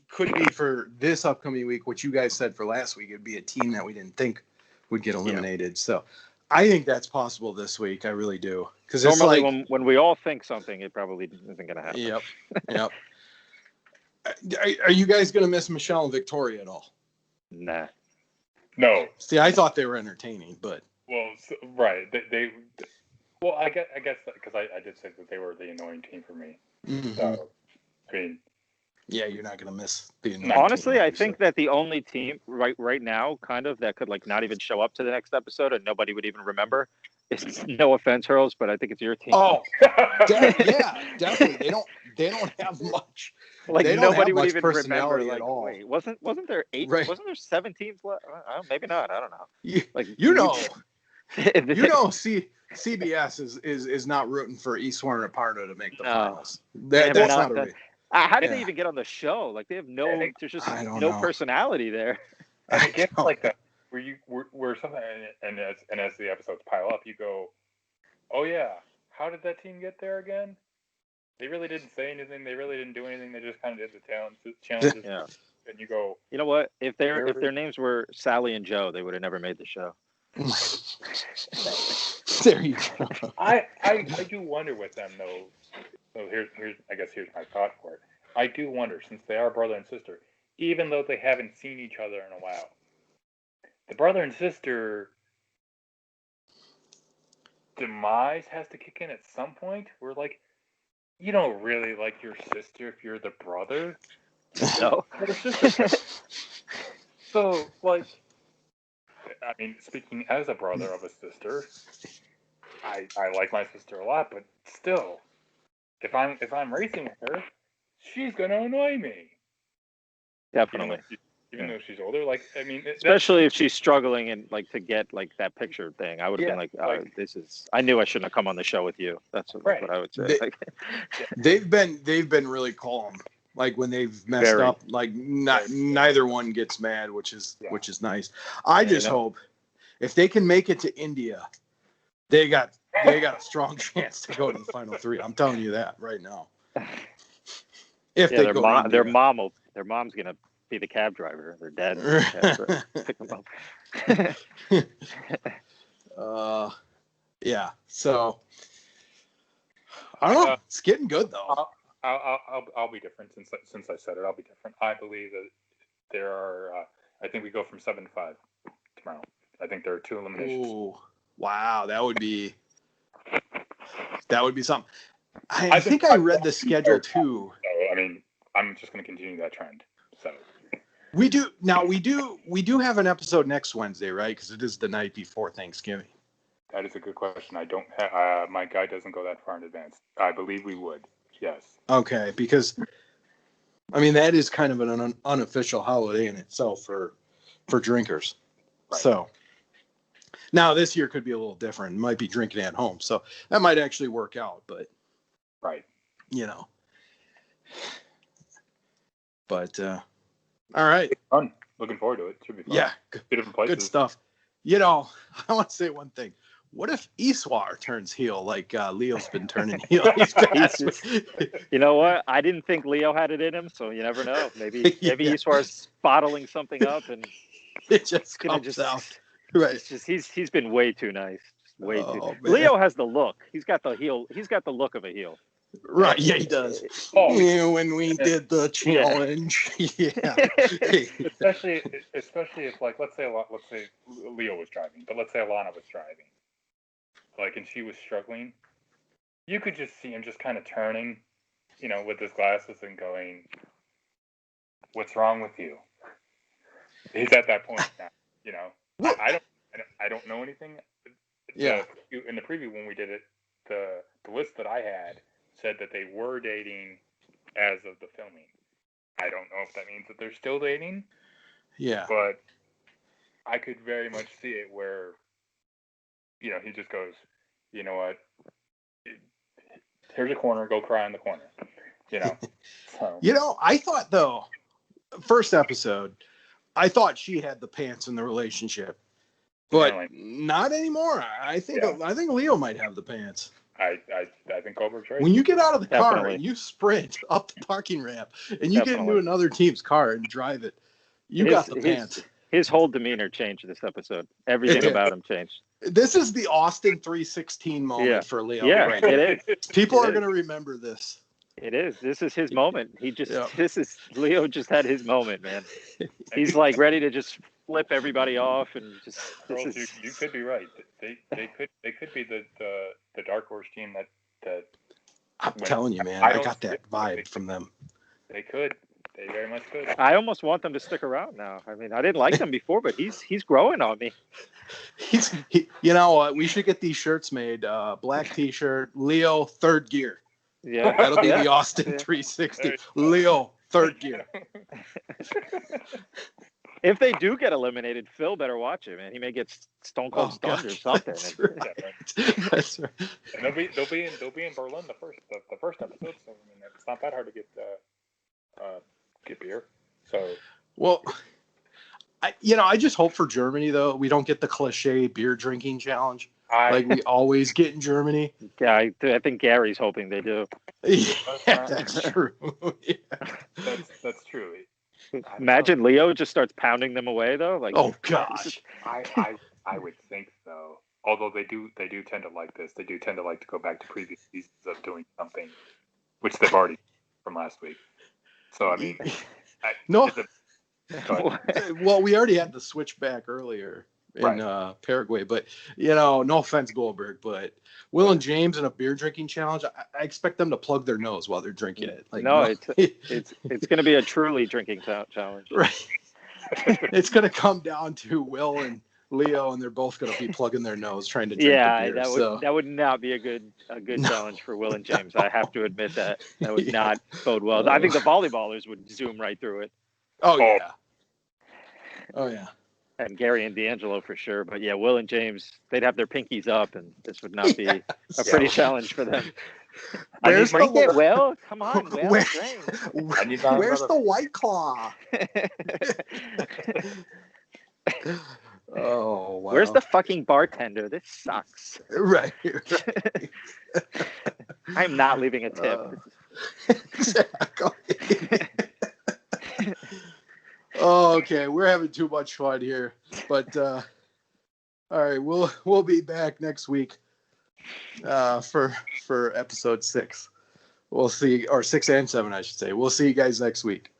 [SPEAKER 1] could be for this upcoming week what you guys said for last week. It'd be a team that we didn't think would get eliminated. Yeah. So I think that's possible this week. I really do, because
[SPEAKER 4] normally when we all think something, it probably isn't gonna happen.
[SPEAKER 1] Yep. Are you guys gonna miss Michelle and Victoria at all?
[SPEAKER 4] Nah.
[SPEAKER 3] No.
[SPEAKER 1] See, I thought they were entertaining, but
[SPEAKER 3] right, they well, I guess because I did say that they were the annoying team for me.
[SPEAKER 1] Mm-hmm.
[SPEAKER 3] So, I mean,
[SPEAKER 1] yeah, you're not gonna miss the annoying
[SPEAKER 4] honestly
[SPEAKER 1] team,
[SPEAKER 4] I think that the only team right now kind of that could like not even show up to the next episode and nobody would even remember. It's no offense, Hurls, but I think it's your team.
[SPEAKER 1] Oh, yeah, definitely. They don't have much.
[SPEAKER 4] Like
[SPEAKER 1] they don't
[SPEAKER 4] nobody
[SPEAKER 1] have
[SPEAKER 4] would
[SPEAKER 1] much
[SPEAKER 4] even
[SPEAKER 1] personality
[SPEAKER 4] remember. Like,
[SPEAKER 1] at all.
[SPEAKER 4] wait, wasn't there 8?
[SPEAKER 1] Right.
[SPEAKER 4] Wasn't there 7 teams left? Maybe not. I don't know.
[SPEAKER 1] CBS is not rooting for Eastwarren and Pardo to make the finals.
[SPEAKER 4] That's
[SPEAKER 1] not a reason.
[SPEAKER 4] How did they even get on the show? Like they have there's just no personality there.
[SPEAKER 3] And it gets like that where something and as the episodes pile up, you go, oh yeah, how did that team get there again? They really didn't say anything. They really didn't do anything. They just kind of did the challenges.
[SPEAKER 4] Yeah.
[SPEAKER 3] And you go,
[SPEAKER 4] you know what? If their names were Sally and Joe, they would have never made the show.
[SPEAKER 1] There you go.
[SPEAKER 3] I do wonder with them though. So here's my thought for it. I do wonder, since they are brother and sister, even though they haven't seen each other in a while, the brother and sister demise has to kick in at some point. We're like, you don't really like your sister if you're the brother.
[SPEAKER 4] No.
[SPEAKER 3] So, like, I mean, speaking as a brother of a sister, I like my sister a lot, but still, if I'm racing with her, she's gonna annoy me.
[SPEAKER 4] Definitely.
[SPEAKER 3] Even though she's older, like, I mean,
[SPEAKER 4] especially if she's struggling and like to get like that picture thing, I would have been like, this is. I knew I shouldn't have come on the show with you. That's what I would say.
[SPEAKER 1] They've been really calm. Like when they've messed up, like neither one gets mad, which is nice. I just hope if they can make it to India, they got a strong chance to go to the final 3. I'm telling you that right now. If they go to India.
[SPEAKER 4] Their mom's gonna be the cab driver. Their dad pick them up.
[SPEAKER 1] Yeah. So I don't know. It's getting good though.
[SPEAKER 3] I'll be different since I said it. I'll be different. I believe that there are. I think we go from 7 to 5 tomorrow. I think there are 2 eliminations.
[SPEAKER 1] Ooh, wow, that would be something. I think I read the schedule too.
[SPEAKER 3] So, I mean, I'm just going to continue that trend. So
[SPEAKER 1] we do have an episode next Wednesday, right? Because it is the night before Thanksgiving.
[SPEAKER 3] That is a good question. I don't. My guide doesn't go that far in advance. I believe we would. Yes.
[SPEAKER 1] Okay, because I mean, that is kind of an unofficial holiday in itself for drinkers.
[SPEAKER 3] Right.
[SPEAKER 1] So now this year could be a little different. Might be drinking at home, so that might actually work out. But
[SPEAKER 3] Right.
[SPEAKER 1] you know, but all right,
[SPEAKER 3] Fun. Looking forward to it. Should be fun.
[SPEAKER 1] yeah,
[SPEAKER 3] Two different places.
[SPEAKER 1] good stuff. You know, I want to say one thing. What if Iswar turns heel like Leo's been turning heel?
[SPEAKER 4] You know what? I didn't think Leo had it in him, so you never know. Maybe
[SPEAKER 1] Yeah.
[SPEAKER 4] Iswar's bottling something up and
[SPEAKER 1] It just
[SPEAKER 4] gonna
[SPEAKER 1] comes
[SPEAKER 4] just
[SPEAKER 1] out. Right.
[SPEAKER 4] It's just he's been way too nice. Just way too.
[SPEAKER 1] Oh, man.
[SPEAKER 4] Leo has the look. He's got the heel. He's got the look of a heel.
[SPEAKER 1] Right. Yeah, he does.
[SPEAKER 3] Oh,
[SPEAKER 1] Yeah, when we did the challenge. Yeah.
[SPEAKER 3] especially if, like, let's say Leo was driving, but let's say Alana was driving, like, and she was struggling. You could just see him just kind of turning, you know, with his glasses and going, "What's wrong with you?" He's at that point now. You know, I don't know anything.
[SPEAKER 1] Yeah.
[SPEAKER 3] In the preview when we did it, the list that I had said that they were dating as of the filming. I don't know if that means that they're still dating.
[SPEAKER 1] Yeah.
[SPEAKER 3] But I could very much see it where, you know, he just goes, "You know what? Here's a corner. Go cry in the corner." You know. So.
[SPEAKER 1] You know, I thought though, first episode, I thought she had the pants in the relationship, but not anymore. I think Leo might have the pants.
[SPEAKER 3] I think Goldberg's right.
[SPEAKER 1] When you get out of the car
[SPEAKER 4] Definitely.
[SPEAKER 1] and you sprint up the parking ramp and you get into another team's car and drive it, you got the pants.
[SPEAKER 4] His whole demeanor changed this episode. Everything about him changed.
[SPEAKER 1] This is the Austin 316 moment for Leo.
[SPEAKER 4] Yeah,
[SPEAKER 1] right?
[SPEAKER 4] it is.
[SPEAKER 1] People are going to remember this.
[SPEAKER 4] It is. This is his moment. Leo just had his moment, man. He's like ready to just flip everybody off and just.
[SPEAKER 3] Hurls, you could be right. They could be the dark horse team that.
[SPEAKER 1] I'm telling you, man. I got that vibe from them.
[SPEAKER 3] They could. They very much could.
[SPEAKER 4] I almost want them to stick around now. I mean, I didn't like them before, but he's growing on me.
[SPEAKER 1] You know what? We should get these shirts made. Black T-shirt, Leo, third gear.
[SPEAKER 4] Yeah,
[SPEAKER 1] that'll be the Austin 360. Leo, third gear.
[SPEAKER 4] If they do get eliminated, Phil better watch it, man. He may get stone cold stunned or something.
[SPEAKER 1] That's right.
[SPEAKER 3] And they'll be in Berlin the first episode. So I mean, it's not that hard to get beer. So
[SPEAKER 1] well, I just hope for Germany though we don't get the cliche beer drinking challenge like we always get in Germany.
[SPEAKER 4] Yeah, I think Gary's hoping they do.
[SPEAKER 1] Yeah, that's true. Yeah.
[SPEAKER 3] That's true.
[SPEAKER 4] Imagine Leo just starts pounding them away though. Like,
[SPEAKER 1] oh gosh.
[SPEAKER 3] I would think so. Although they do tend to like this. They do tend to like to go back to previous seasons of doing something, which they've already from last week. So I mean,
[SPEAKER 1] well, we already had the switchback earlier in Paraguay, but no offense, Goldberg, but Will and James in a beer drinking challenge, I expect them to plug their nose while they're drinking it. Like,
[SPEAKER 4] it's going to be a truly drinking challenge.
[SPEAKER 1] Right. It's going to come down to Will and Leo, and they're both going to be plugging their nose trying to drink the beer.
[SPEAKER 4] That would not be a good challenge for Will and James. I have to admit that would not bode well. I think the volleyballers would zoom right through it.
[SPEAKER 1] Oh yeah.
[SPEAKER 4] And Gary and D'Angelo for sure, but yeah, Will and James, they'd have their pinkies up, and this would not be a pretty challenge for them.
[SPEAKER 1] Where's
[SPEAKER 4] Will? Come on, Will.
[SPEAKER 1] Where's the White Claw? Oh, wow.
[SPEAKER 4] Where's the fucking bartender? This sucks.
[SPEAKER 1] Right.
[SPEAKER 4] I'm not leaving a tip.
[SPEAKER 1] Exactly. Oh, okay. We're having too much fun here. But all right, we'll be back next week for episode 6. We'll see, or 6 and 7, I should say. We'll see you guys next week.